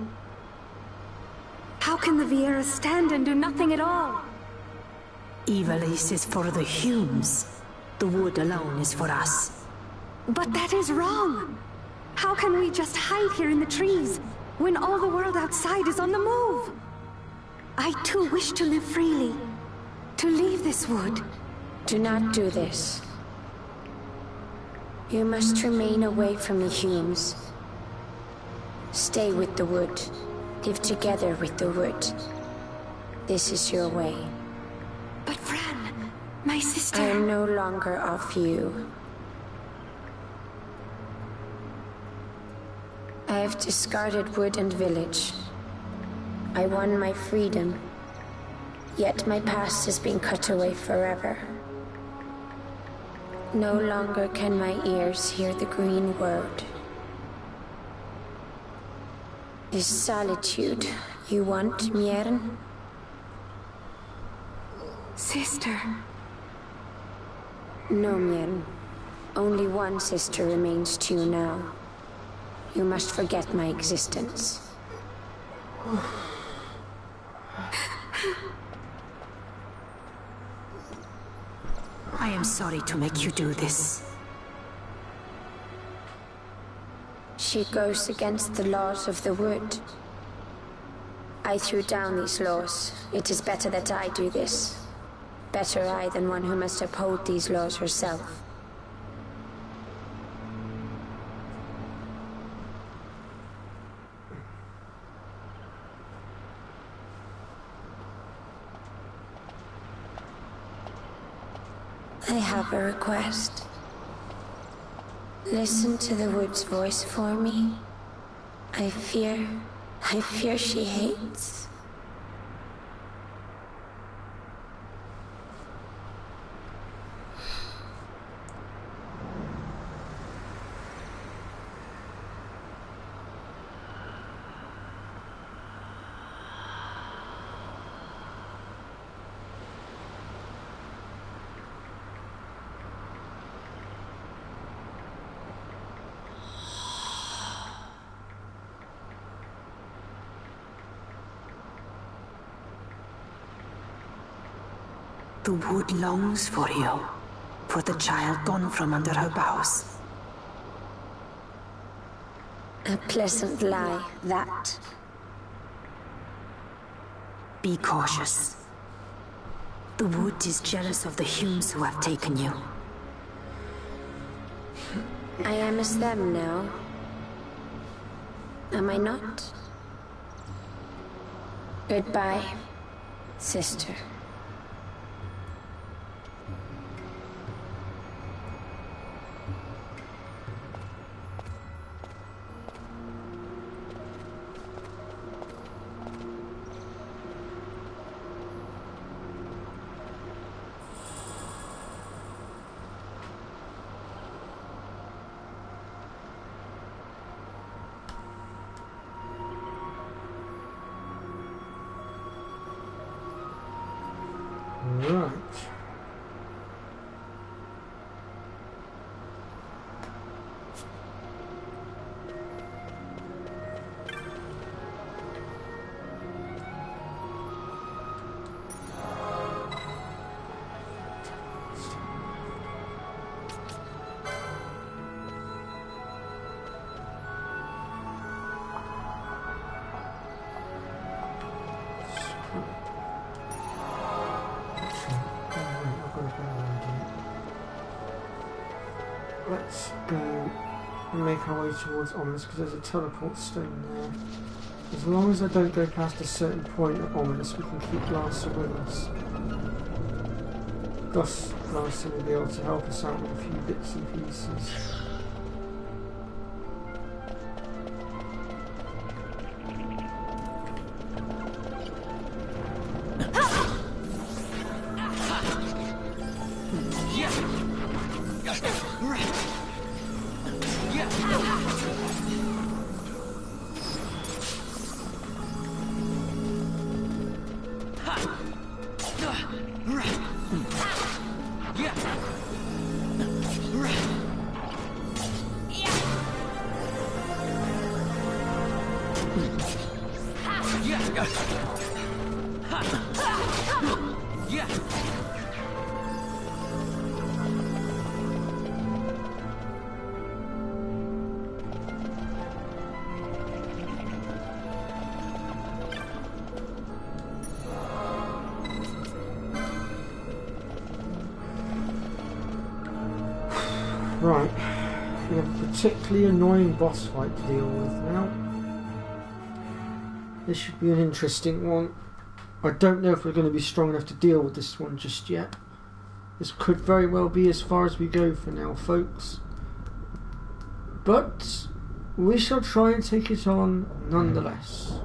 How can the Viera stand and do nothing at all? Ivalice is for the Humes. The wood alone is for us. But that is wrong. How can we just hide here in the trees when all the world outside is on the move? I too wish to live freely, to leave this wood. Do not do this. You must remain away from the Humes. Stay with the wood. Live together with the wood. This is your way. But Fran, my sister... I am no longer of you. I have discarded wood and village. I won my freedom, yet my past has been cut away forever. No longer can my ears hear the green word. Is solitude you want, Miern? Sister... No, Miern. Only one sister remains to you now. You must forget my existence. I am sorry to make you do this. She goes against the laws of the wood. I threw down these laws. It is better that I do this. Better I than one who must uphold these laws herself. I have a request. Listen to the wood's voice for me. I fear she hates. The wood longs for you, for the child gone from under her boughs. A pleasant lie, that. Be cautious. The wood is jealous of the Humes who have taken you. I am as them now. Am I not? Goodbye, sister. Right. Let's go and make our way towards Ominous because there's a teleport stone there. As long as I don't go past a certain point at Ominous, we can keep Lancer with us. Thus, Lancer will be able to help us out with a few bits and pieces. Right, we have a particularly annoying boss fight to deal with now. This should be an interesting one. I don't know if we're going to be strong enough to deal with this one just yet. This could very well be as far as we go for now, folks. But we shall try and take it on nonetheless.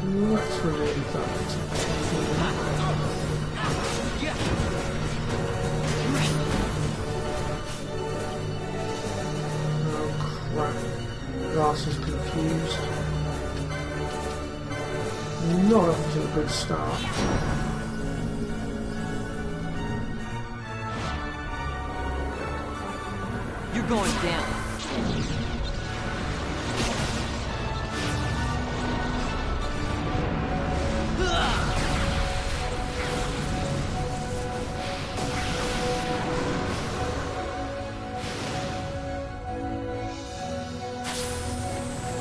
Let's remove that. Oh crap. Glass is confused. Not off to a good start. You're going down.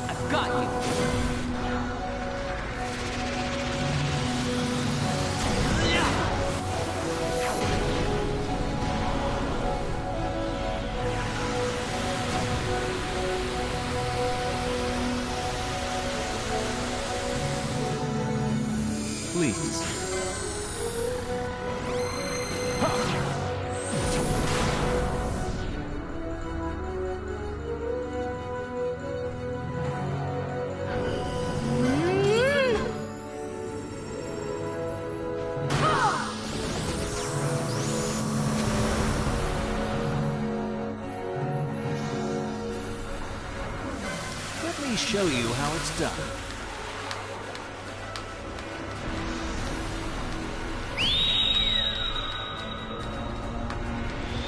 I've got you. Please. Let me show you how it's done.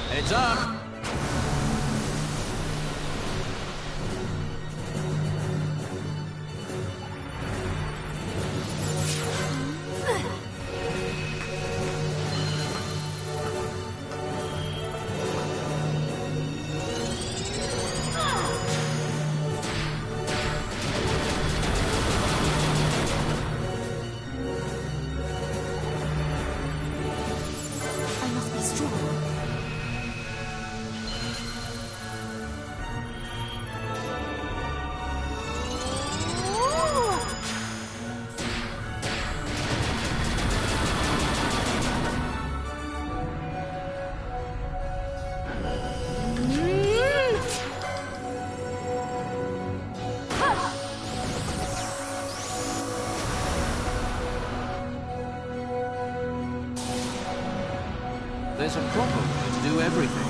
Heads up! There's a proper way to do everything.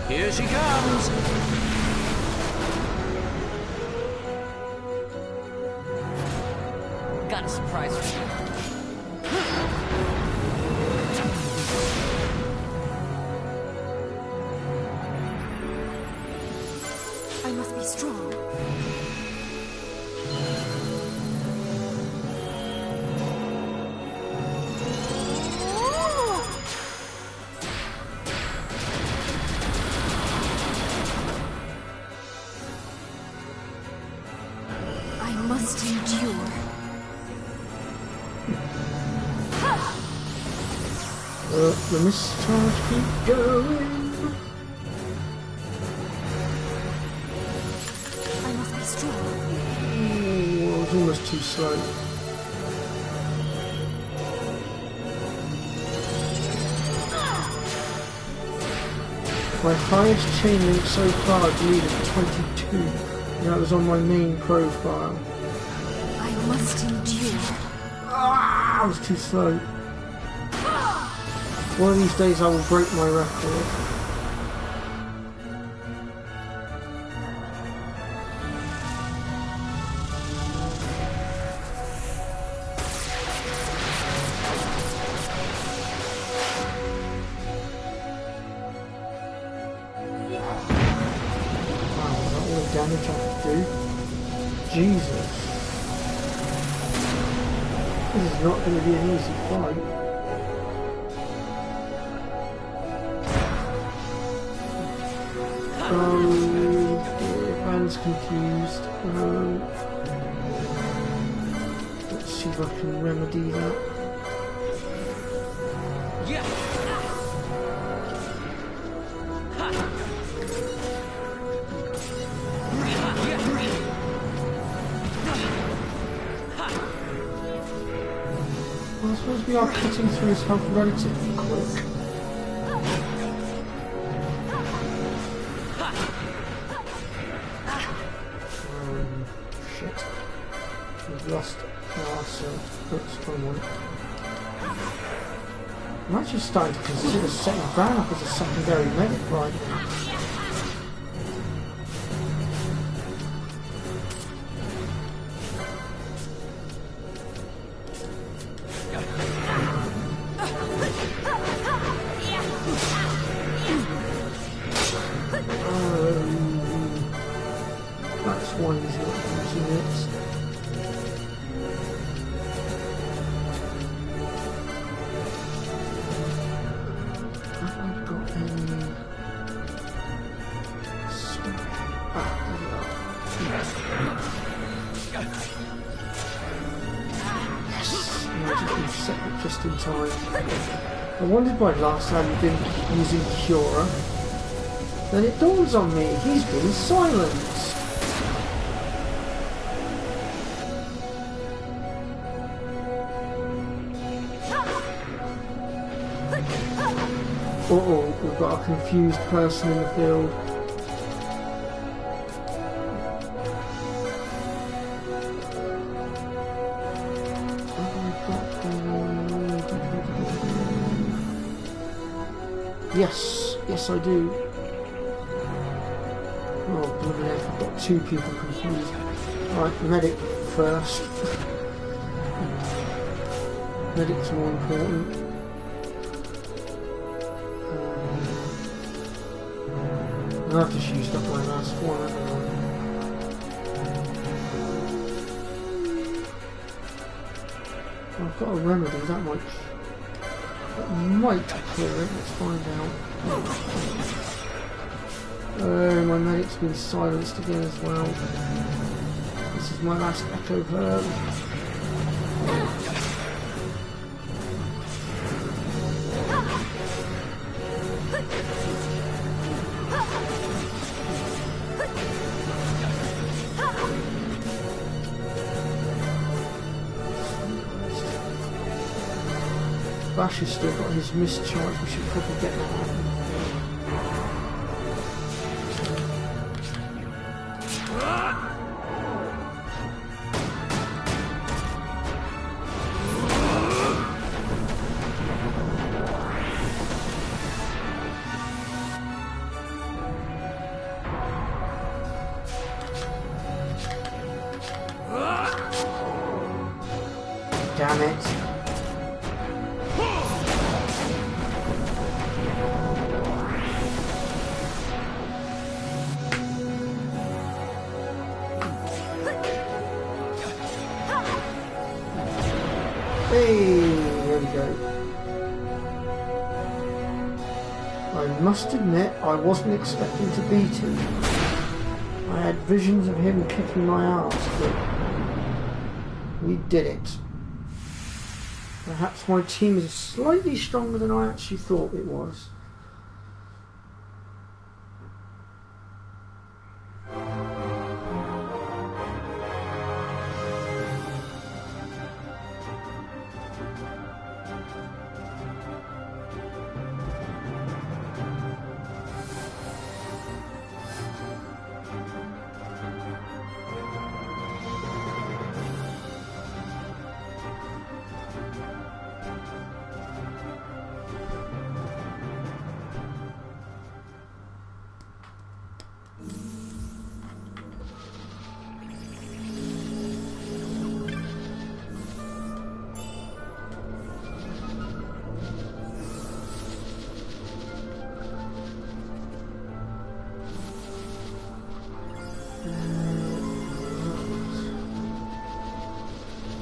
Here she comes! Got a surprise for you. I must be strong. I must endure. The mischarge keep going. I must be strong. Oh, I was almost too slow. My highest chain link so far, I believe, is 22. That was on my main profile. I must endure. Ah, I was too slow. One of these days I will break my record. Wow, is that all the damage I can do? Jesus. This is not going to be an easy fight. Van's confused. Let's see if I can remedy that. Well, I suppose we are cutting through his health relatively quick. Shit. We've lost our oops, wrong one. I'm actually starting to consider setting Van up as a secondary medic right now. That's one he's not using it. Have I got any... there we are. Yes! Magic reset it just in time. I wondered why last time he'd been using Cura. Then it dawns on me, he's been silenced. Uh-oh, we've got a confused person in the field. Have I got yes, yes I do. Oh, bloody heck, I've got two people confused. Right, medic first. Medic's more important. I've just used up my last one, haven't I? I've got a remedy, that might clear it, let's find out. Oh, my medic's been silenced again as well. This is my last echo herb. Bash has still got his mischarge, we should probably get that out. damn it. Hey, there we go. I must admit, I wasn't expecting to beat him. I had visions of him kicking my ass, but we did it. Perhaps my team is slightly stronger than I actually thought it was.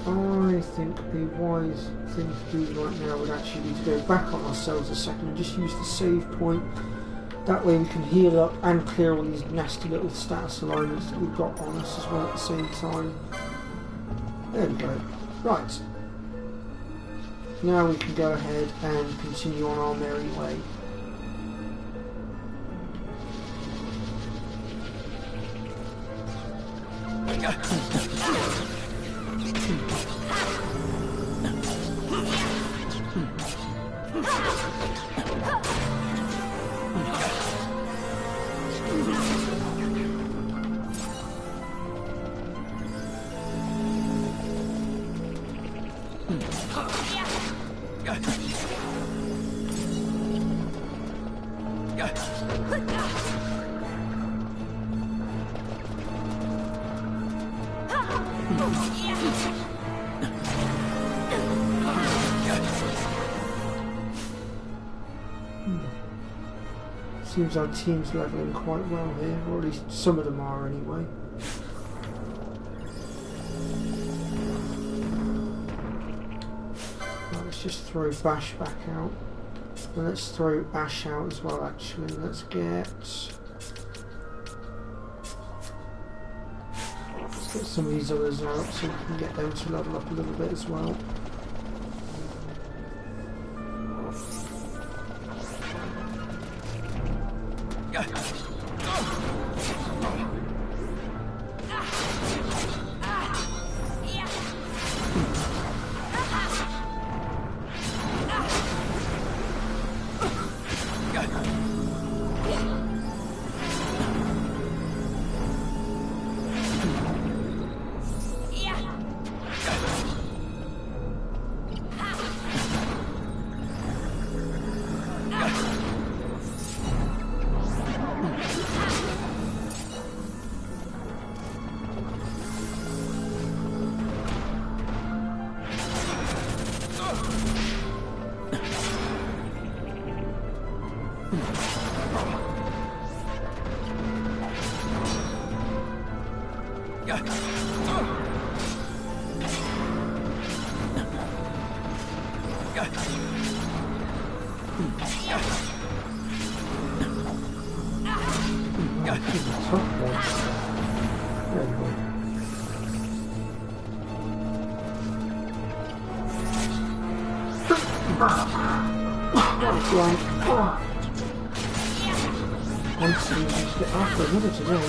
I think the wise thing to do right now would actually be to go back on ourselves a second and just use the save point. That way we can heal up and clear all these nasty little status alignments that we've got on us as well at the same time. There we go. Right. Now we can go ahead and continue on our merry way. Seems our team's levelling quite well here, or at least some of them are anyway. Right, let's just throw Bash back out. And let's throw Ash out as well actually. Let's get some of these others out so we can get them to level up a little bit as well. One seems to get after another today.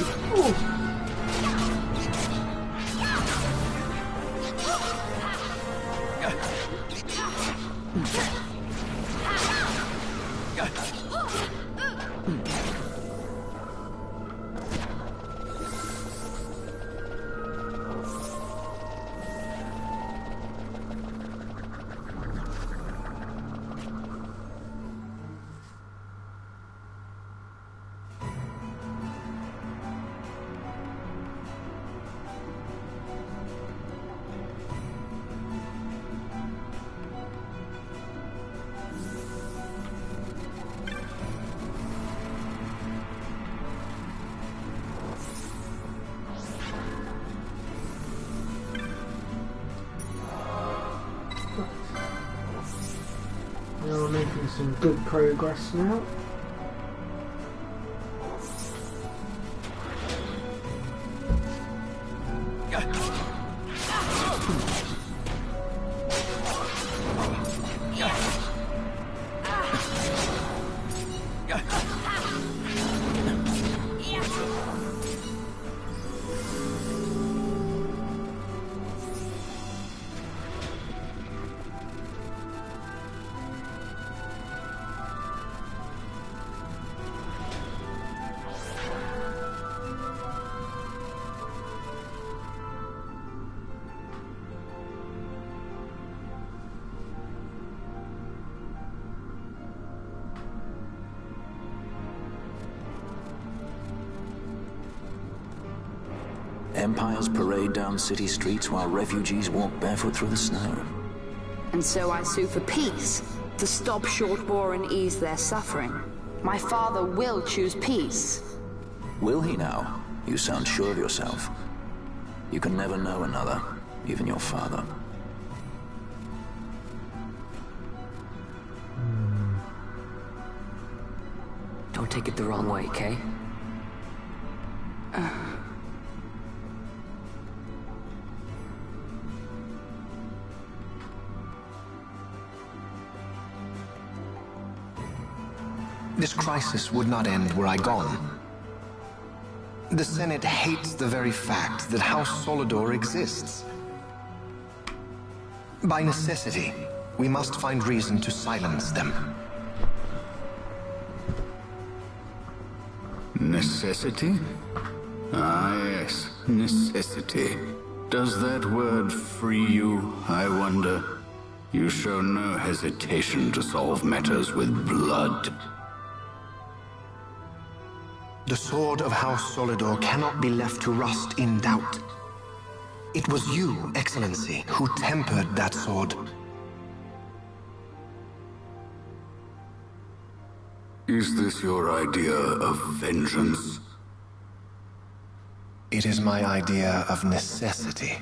good progress now. Empires parade down city streets while refugees walk barefoot through the snow. And so I sue for peace, to stop short war and ease their suffering. My father will choose peace. Will he now? You sound sure of yourself. You can never know another, even your father. Don't take it the wrong way, Kay? This crisis would not end were I gone. The Senate hates the very fact that House Solidor exists. By necessity, we must find reason to silence them. Necessity? Ah, yes, necessity. Does that word free you, I wonder? You show no hesitation to solve matters with blood. The sword of House Solidor cannot be left to rust in doubt. It was you, Excellency, who tempered that sword. Is this your idea of vengeance? It is my idea of necessity.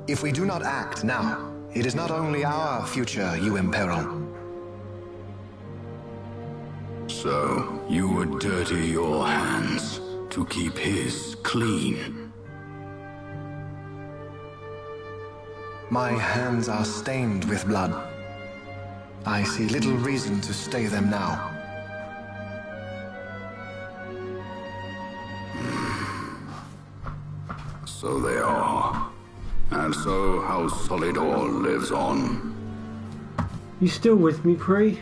If we do not act now, it is not only our future you imperil. So, you would dirty your hands to keep his clean. My hands are stained with blood. I see little reason to stay them now. So they are. And so House Solidor lives on. You still with me, Pre?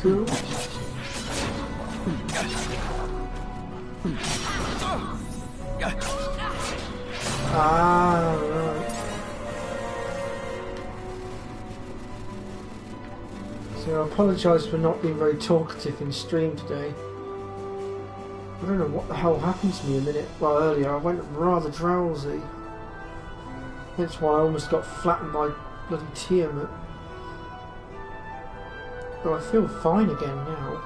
Cool. Ah, right. So I apologise for not being very talkative in stream today. I don't know what the hell happened to me a minute. Well, earlier I went rather drowsy. That's why I almost got flattened by bloody Tiamat. But I feel fine again now.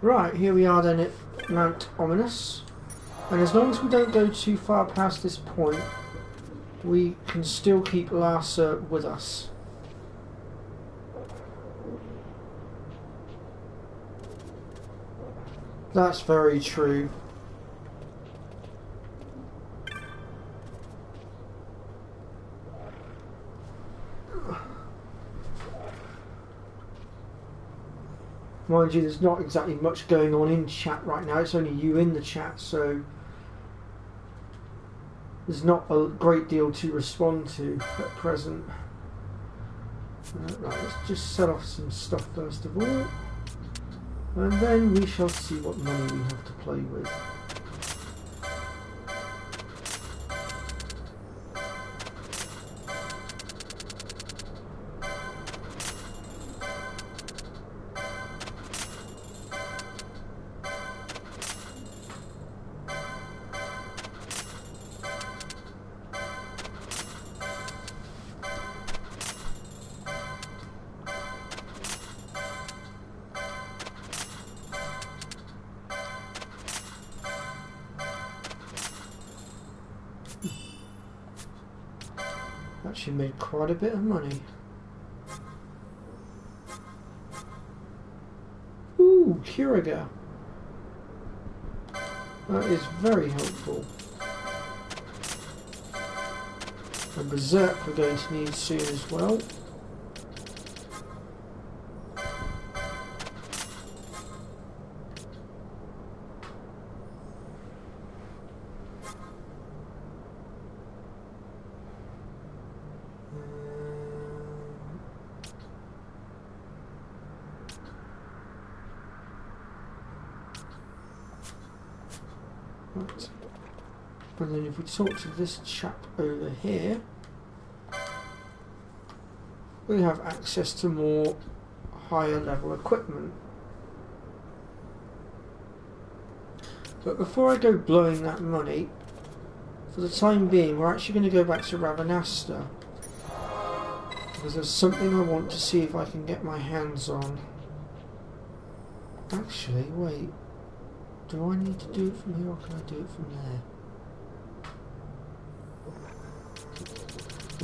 Right, here we are then at Mount Ominous. And as long as we don't go too far past this point, we can still keep Larsa with us. That's very true. Mind you, there's not exactly much going on in chat right now. It's only you in the chat, so there's not a great deal to respond to at present. Right, let's just sell off some stuff first of all, and then we shall see what money we have to play with. Actually made quite a bit of money. Ooh, Curaga. That is very helpful. And Berserk we're going to need soon as well. Right. And then if we talk to this chap over here, we have access to more higher level equipment. But before I go blowing that money, for the time being we're actually going to go back to Ravenasta, because there's something I want to see if I can get my hands on. Actually, wait. Do I need to do it from here or can I do it from there?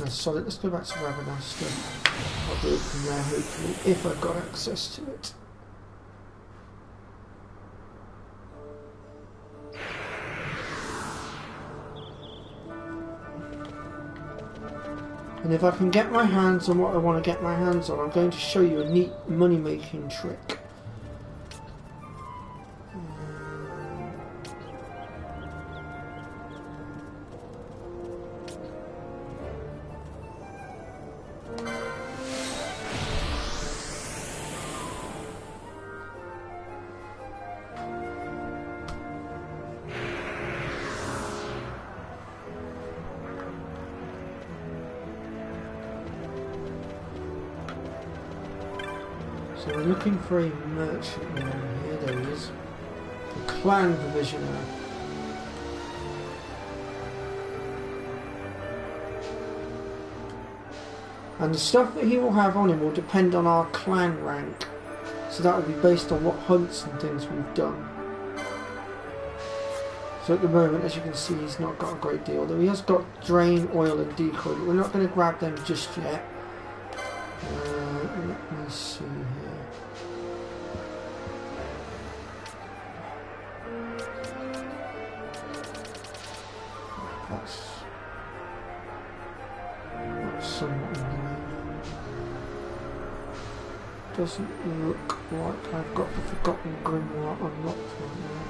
No, solid. Let's go back to Ravenasta. I'll do it from there, hopefully, if I've got access to it. And if I can get my hands on what I want to get my hands on, I'm going to show you a neat money-making trick. So we're looking for a merchant now. Here, there he is. A clan provisioner. And the stuff that he will have on him will depend on our clan rank. So that will be based on what hunts and things we've done. So at the moment, as you can see, he's not got a great deal. Though he has got drain, oil and decoy, but we're not going to grab them just yet. Let me see here. That's somewhat annoying. Doesn't look like I've got the Forgotten Grimoire unlocked right now.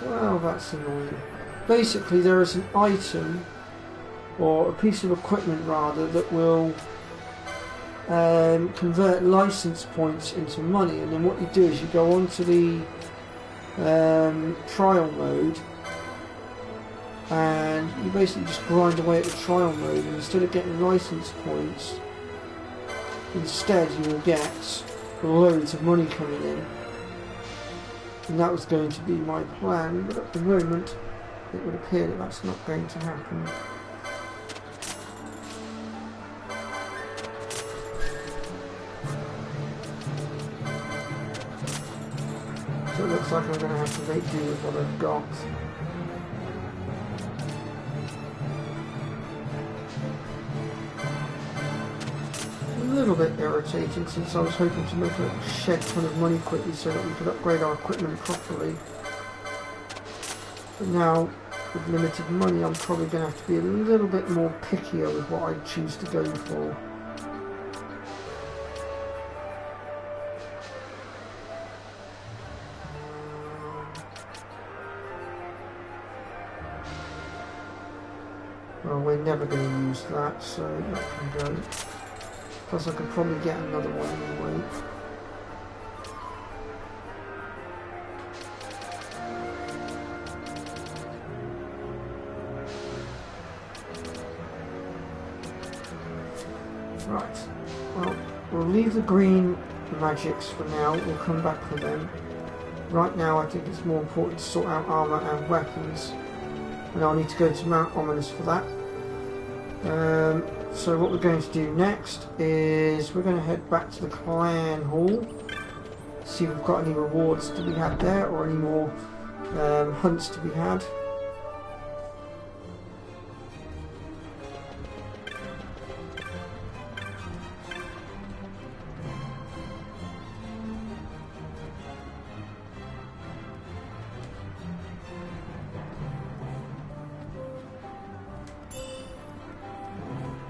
Well, that's annoying. Basically, there is an item, or a piece of equipment rather, that will convert license points into money, and then what you do is you go onto the trial mode and you basically just grind away at the trial mode, and instead of getting license points, instead you will get loads of money coming in. And that was going to be my plan, but at the moment it would appear that that's not going to happen. So it looks like I'm going to have to make do with what I've got. A little bit irritating, since I was hoping to make a shed ton of money quickly so that we could upgrade our equipment properly. But now with limited money, I'm probably going to have to be a little bit more pickier with what I choose to go for. Well, we're never going to use that, so that can go. Plus I could probably get another one anyway. Right, well, we'll leave the green magics for now, we'll come back for them. Right now I think it's more important to sort out armour and weapons, and I'll need to go to Mount Ominous for that. So what we're going to do next is we're going to head back to the clan hall, see if we've got any rewards to be had there or any more hunts to be had.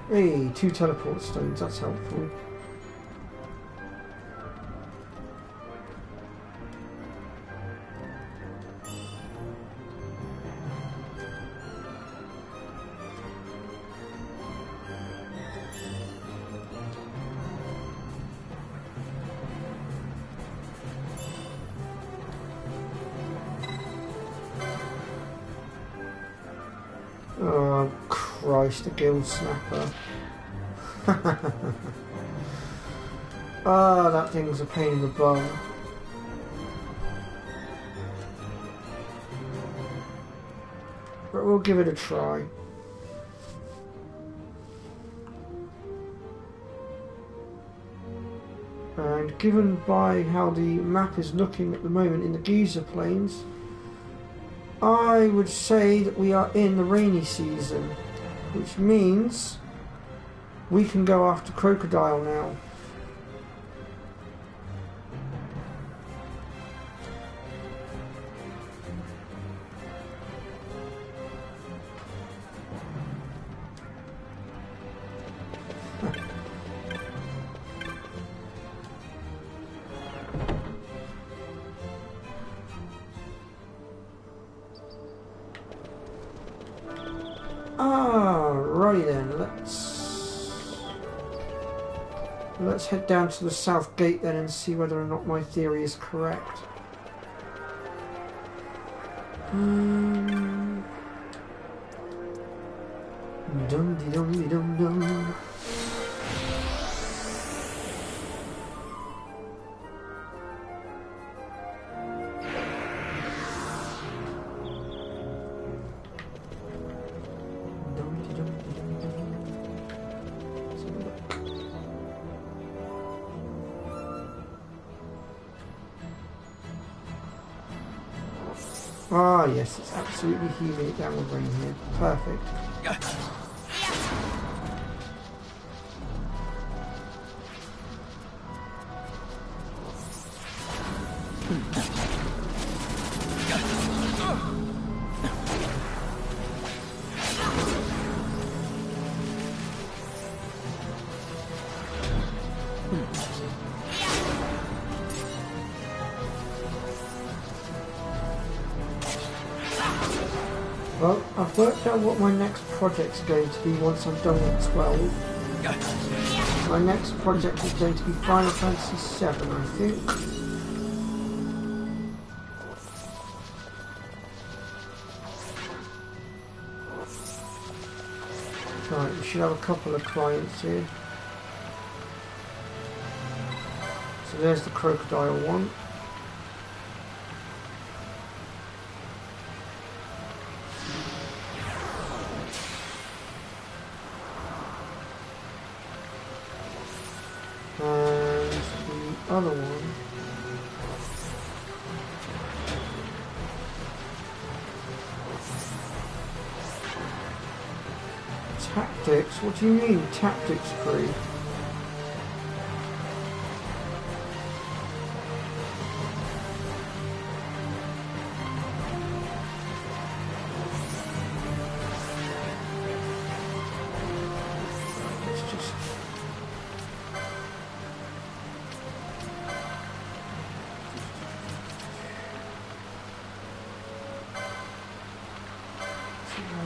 Hey, 2 teleport stones, that's helpful. Oh Christ, a guild snapper. Ah, that thing's a pain in the bum. But we'll give it a try. And given by how the map is looking at the moment in the Giza Plains, I would say that we are in the rainy season, which means we can go after crocodile now. Alrighty then, let's head down to the south gate then and see whether or not my theory is correct. Dum-de-dum-de-dum-dum. Ah, yes, it's absolutely heaving it down the brain here. Perfect. Well, I've worked out what my next project's going to be once I'm done with 12. My next project is going to be Final Fantasy 7, I think. Right, we should have a couple of clients here. So there's the crocodile one. Other one. Tactics? What do you mean, tactics crew?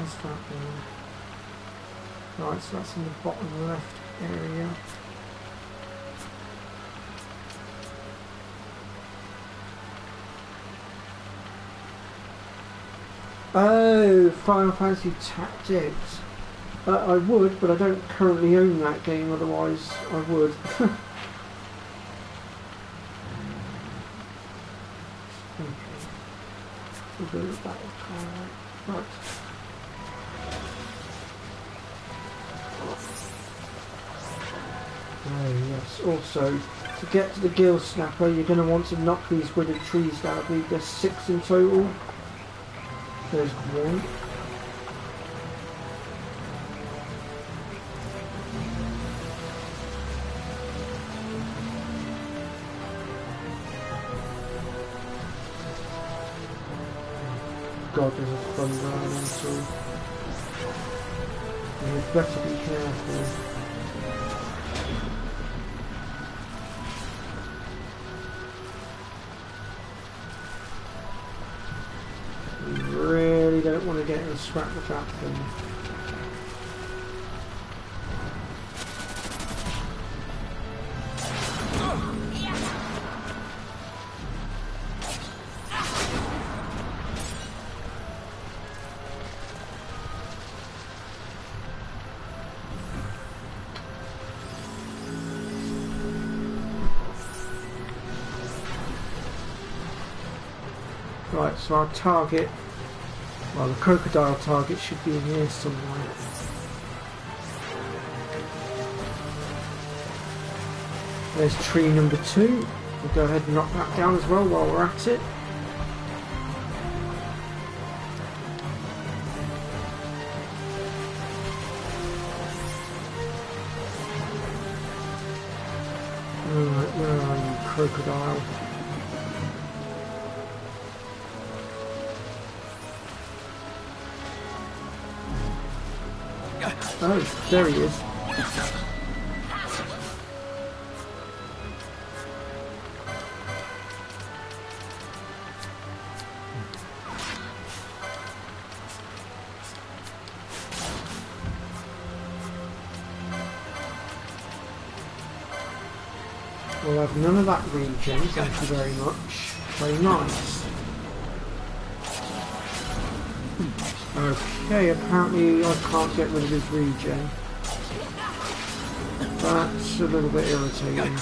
Where's that one? Right, so that's in the bottom left area. Oh, Final Fantasy Tactics. I would, but I don't currently own that game, otherwise I would. We'll go with that one. Right. Oh yes, also, to get to the gill snapper, you're going to want to knock these withered trees down. I believe there's 6 in total. There's 1. God, there's a thunder elemental. You better be careful. You really don't want to get in a scrap with that thing. Right, so our target, well, the crocodile target should be in here somewhere. There's tree number 2. We'll go ahead and knock that down as well while we're at it. Alright, where are you, crocodile? Oh, there he is. We'll have none of that regen, thank you very much. Very nice. Okay, apparently I can't get rid of his regen. That's a little bit irritating.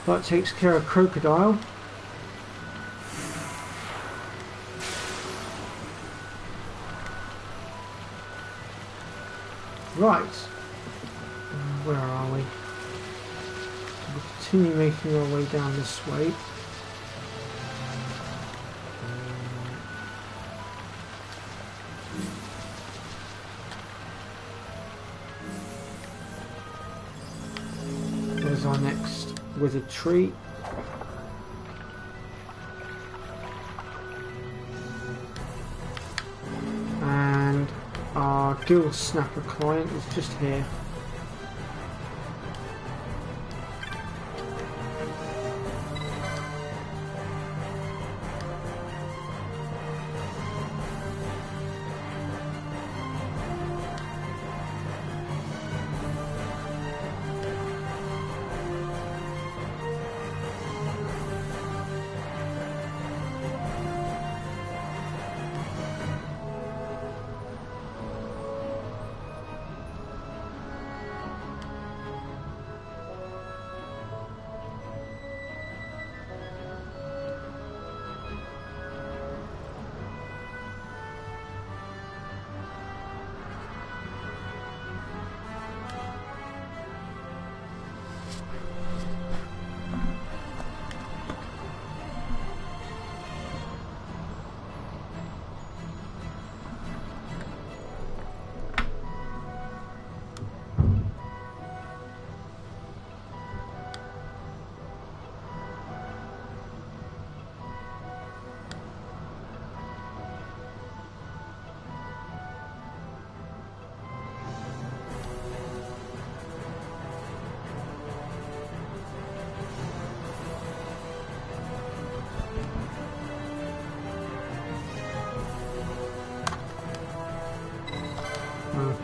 That takes care of crocodile. Right. Where are we? We'll continue making our way down this way. There's our next withered tree. And our gill snapper client is just here.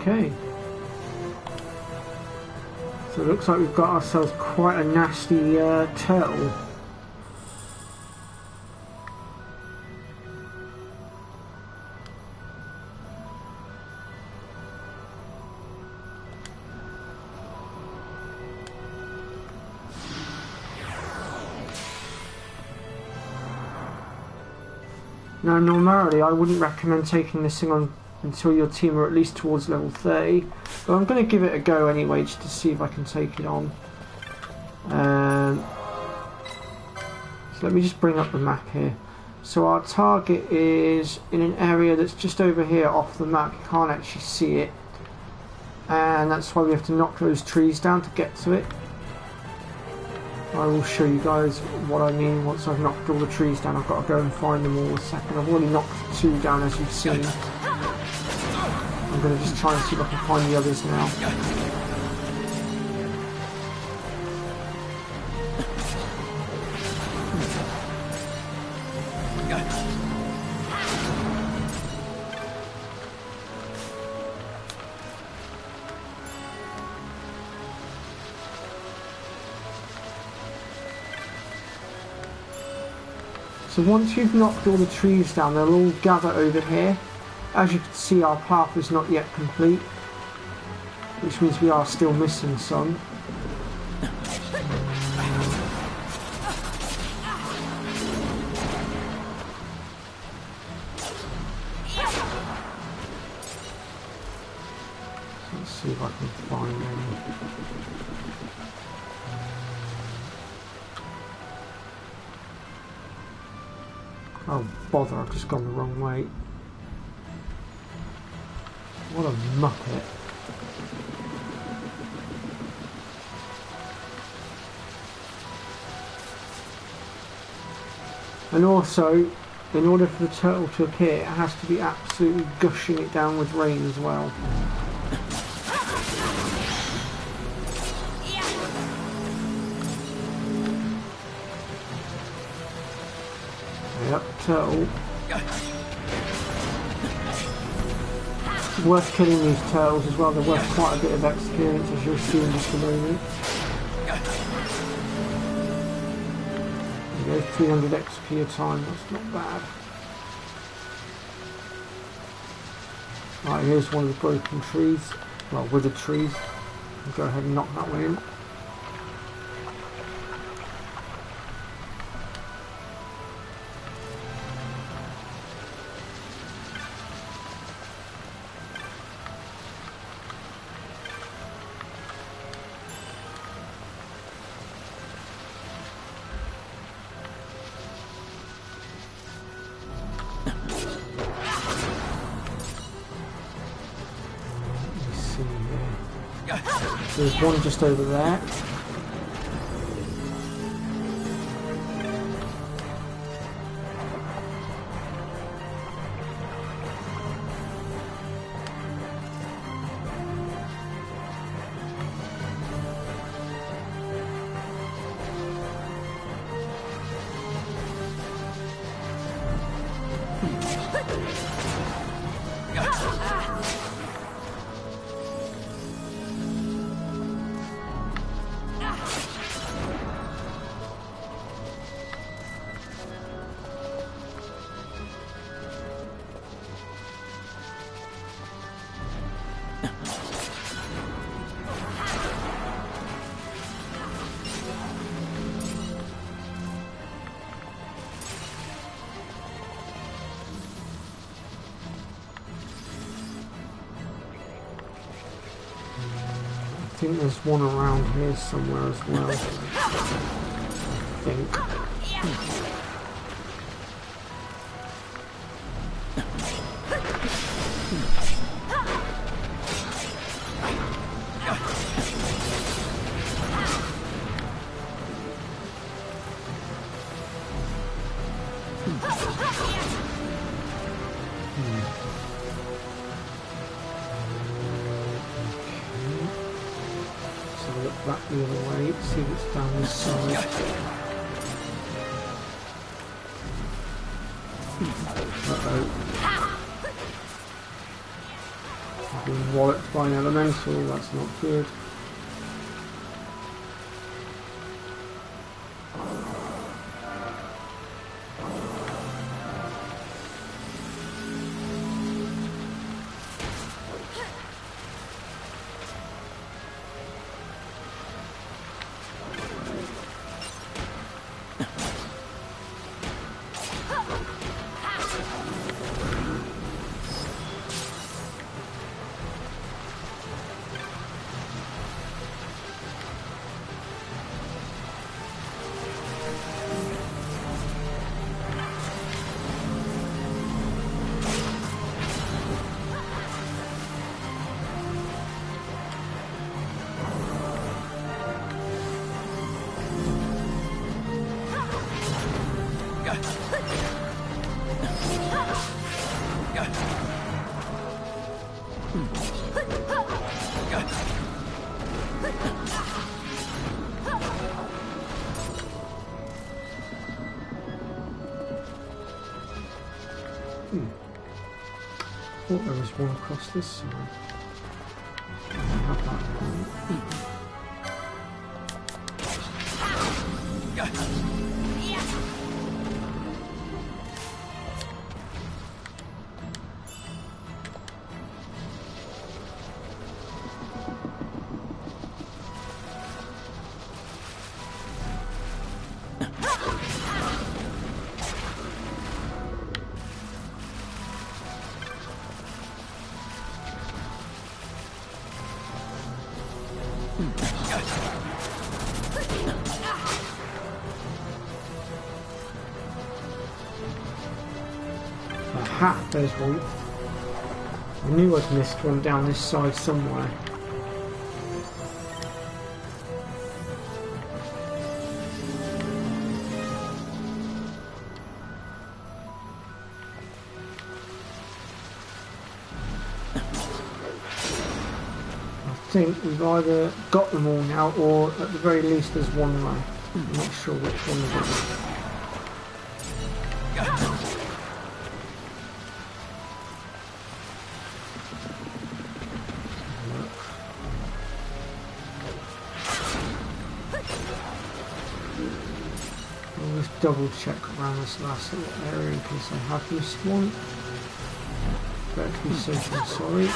Okay. So it looks like we've got ourselves quite a nasty turtle. Now normally I wouldn't recommend taking this thing on until your team are at least towards level 30, but I'm going to give it a go anyway just to see if I can take it on. So let me just bring up the map here. So our target is in an area that's just over here off the map, you can't actually see it, and that's why we have to knock those trees down to get to it. I will show you guys what I mean once I've knocked all the trees down. I've got to go and find them all a second. I've already knocked 2 down as you've seen. I'm going to just try and see if I can find the others now. So once you've knocked all the trees down, they'll all gather over here. As you can see, our path is not yet complete, which means we are still missing some. Let's see if I can find any. Oh bother, I've just gone the wrong way. What a muppet. And also, in order for the turtle to appear, it has to be absolutely gushing it down with rain as well. Yep, turtle. Worth killing these turtles as well, they're worth quite a bit of experience, as you'll see in just a moment. There you go, 300 XP a time, that's not bad. Right, here's one of the broken trees, well, withered trees. I'll go ahead and knock that one in. There's one just over there. I think there's one around here somewhere as well. I think. Back the other way, see if it's down this side. Uh-oh. I've been walloped by an elemental, that's not good. I thought there was one across this side. I have that one. Aha, there's one. I knew I'd missed one down this side somewhere. I think we've either got them all now, or at the very least there's one left. I'm not sure which one it is. I'll just double check around this last little area in case I have missed one. Better to be safe than sorry.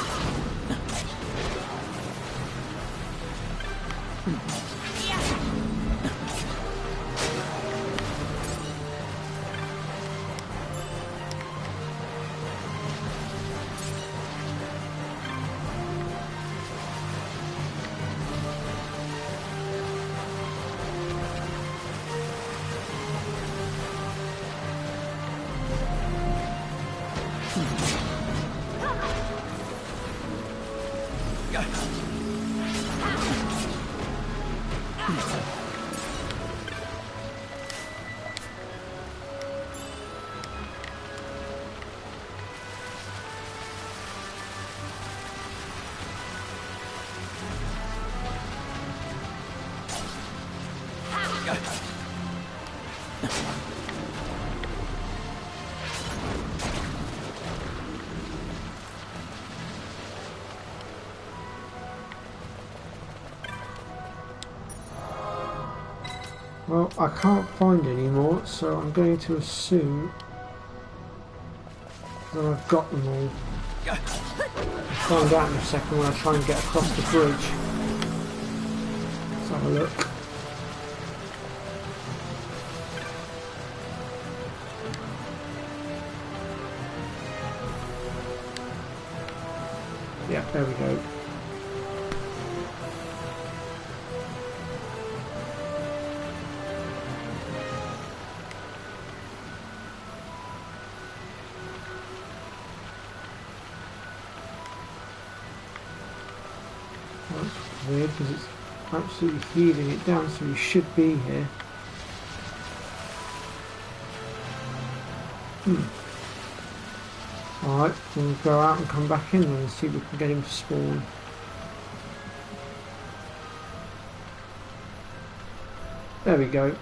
Well, I can't find any more, so I'm going to assume that I've got them all. I'll find out in a second when I try and get across the bridge. Let's have a look. Yeah, there we go. That's weird because it's absolutely heaving it down, so we should be here. Alright, we'll go out and come back in and see if we can get him to spawn. There we go.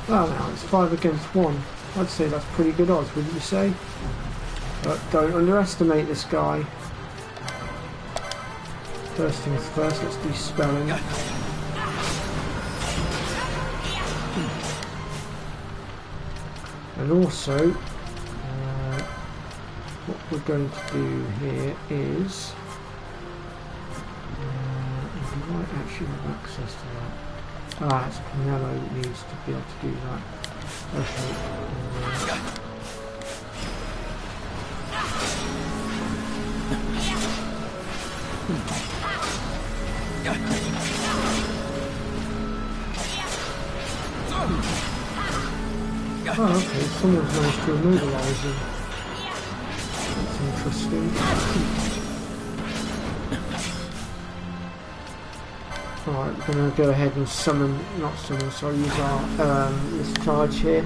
Well now, it's 5 against 1. I'd say that's pretty good odds, wouldn't you say? But don't underestimate this guy. First things first, let's do spelling. And also, what we're going to do here is, we might actually have access to that. Ah, it's Pinello that needs to be able to do that. Okay. Oh, okay, someone's managed to immobilize him. That's interesting. Alright, we're going to go ahead and summon, not summon, sorry, use our this charge here.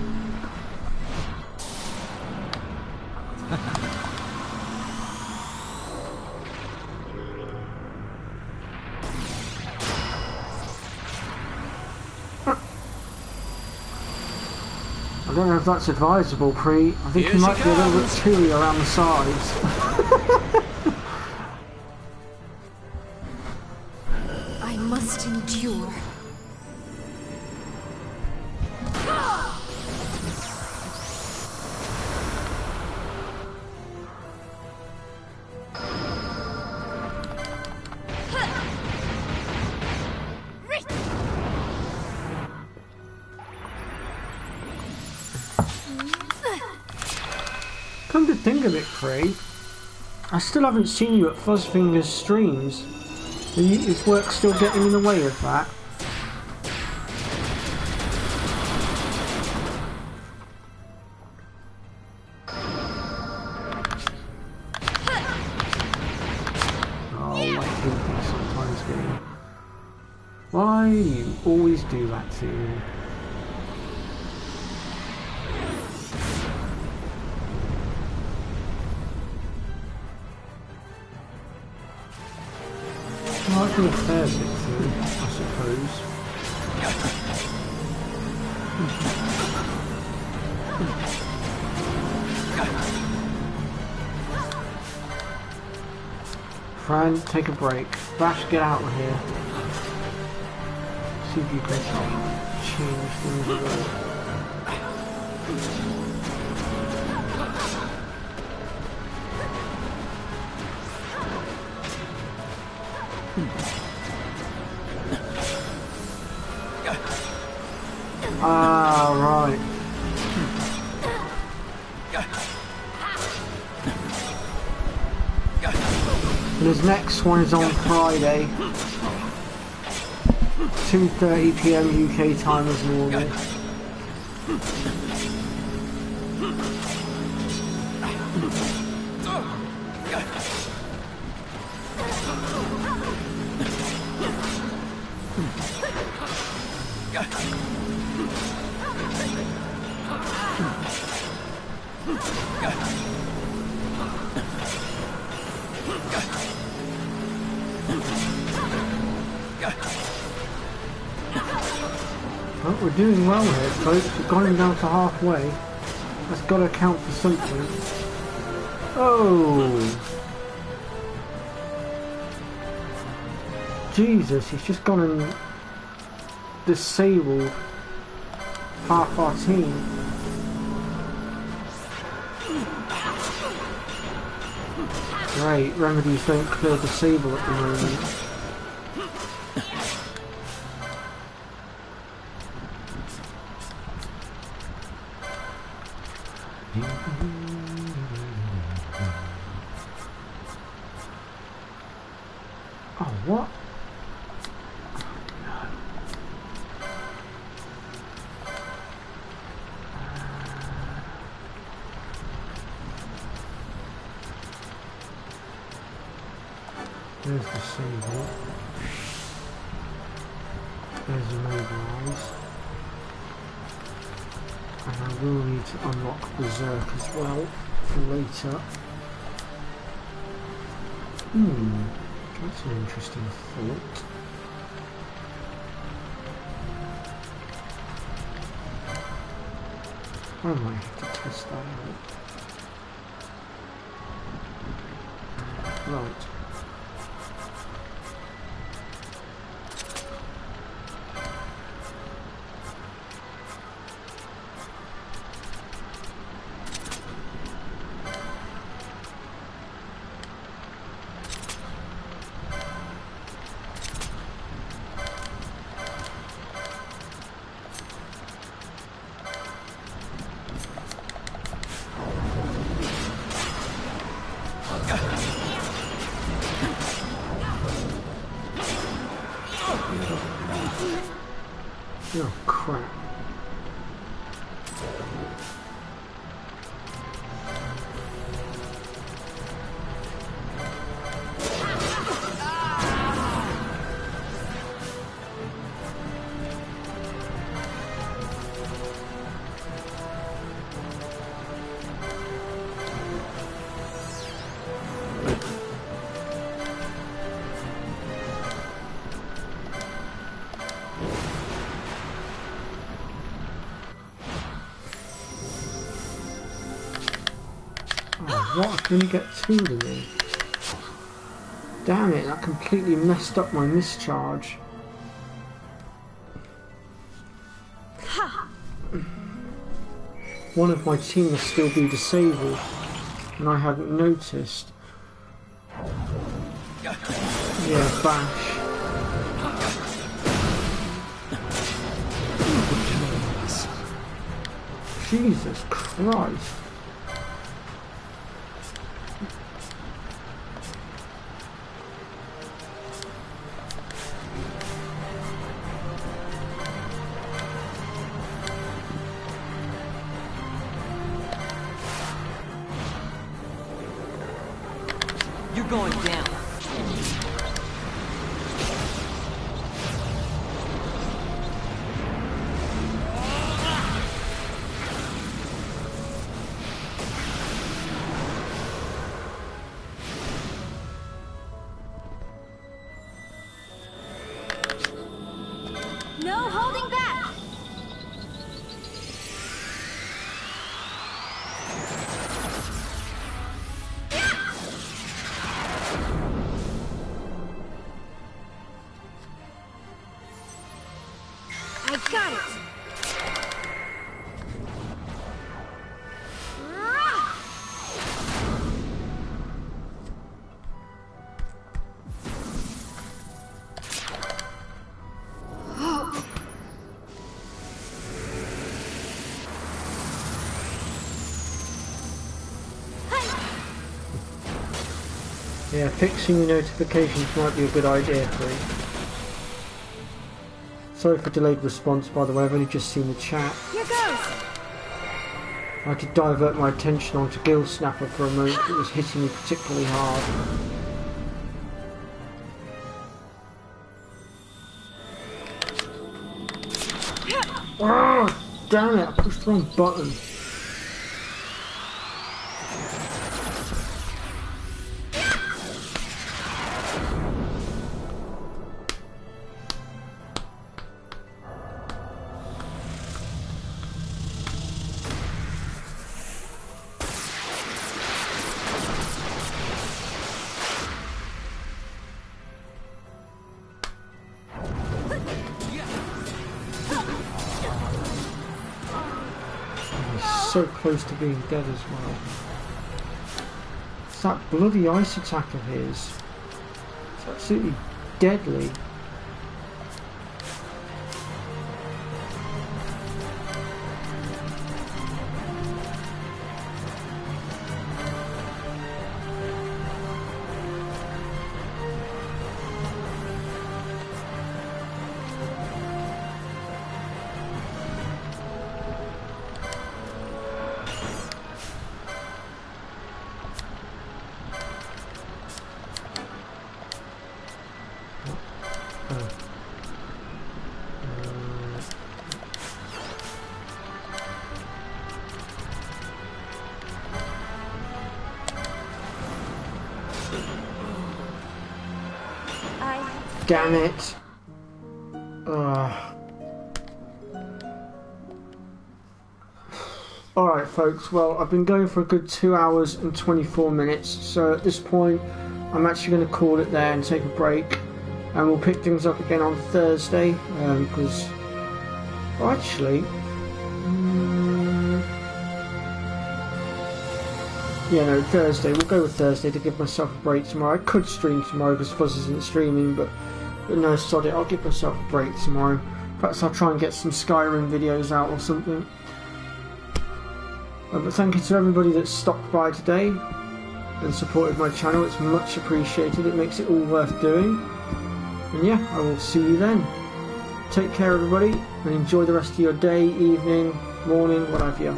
I don't know if that's advisable, Pre. I think he might be a little bit chewy around the sides. I must endure. Come to think of it, Pre, I still haven't seen you at Fuzzfinger's streams. Is work still getting in the way of that? Oh, I hate these sometimes game. Why do you always do that to me? Might be a fair bit through, I suppose. Fran, take a break. Bash, get out of here. See if you can change things a little. Ah, right. And his next one is on Friday, 2:30 PM UK time as normal. Well, we're doing well here, folks. We've gone him down to halfway. That's got to count for something. Oh! Jesus, he's just gone and disabled half our team. Great, remedies don't clear disable at the moment. Oh, what? There's the symbol. There's the mobilize. And I will need to unlock Berserk as well for later. That's an interesting thought. I might have to test that out. Right. Oh, crap. What? I can only get 2 of them. Damn it, that completely messed up my mischarge. One of my team must still be disabled, and I hadn't noticed. Yeah, bash. Jesus Christ. You're going down. No holding back! I got it! Yeah, fixing the notifications might be a good idea for you. Sorry for delayed response, by the way, I've only just seen the chat. Here goes! I had to divert my attention onto Gill Snapper for a moment, it was hitting me particularly hard. Oh, damn it, I pushed the wrong button. So close to being dead as well. It's that bloody ice attack of his. It's absolutely deadly. Damn it. Alright folks, well I've been going for a good 2 hours and 24 minutes, so at this point I'm actually going to call it there and take a break, and we'll pick things up again on Thursday, because Thursday. We'll go with Thursday to give myself a break tomorrow. I could stream tomorrow because Fuzz isn't streaming, but no, sod it, I'll give myself a break tomorrow. Perhaps I'll try and get some Skyrim videos out or something. But thank you to everybody that stopped by today and supported my channel. It's much appreciated. It makes it all worth doing. And yeah, I will see you then. Take care everybody, and enjoy the rest of your day, evening, morning, what have you.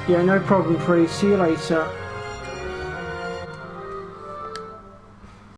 Yeah, no problem, Free. See you later.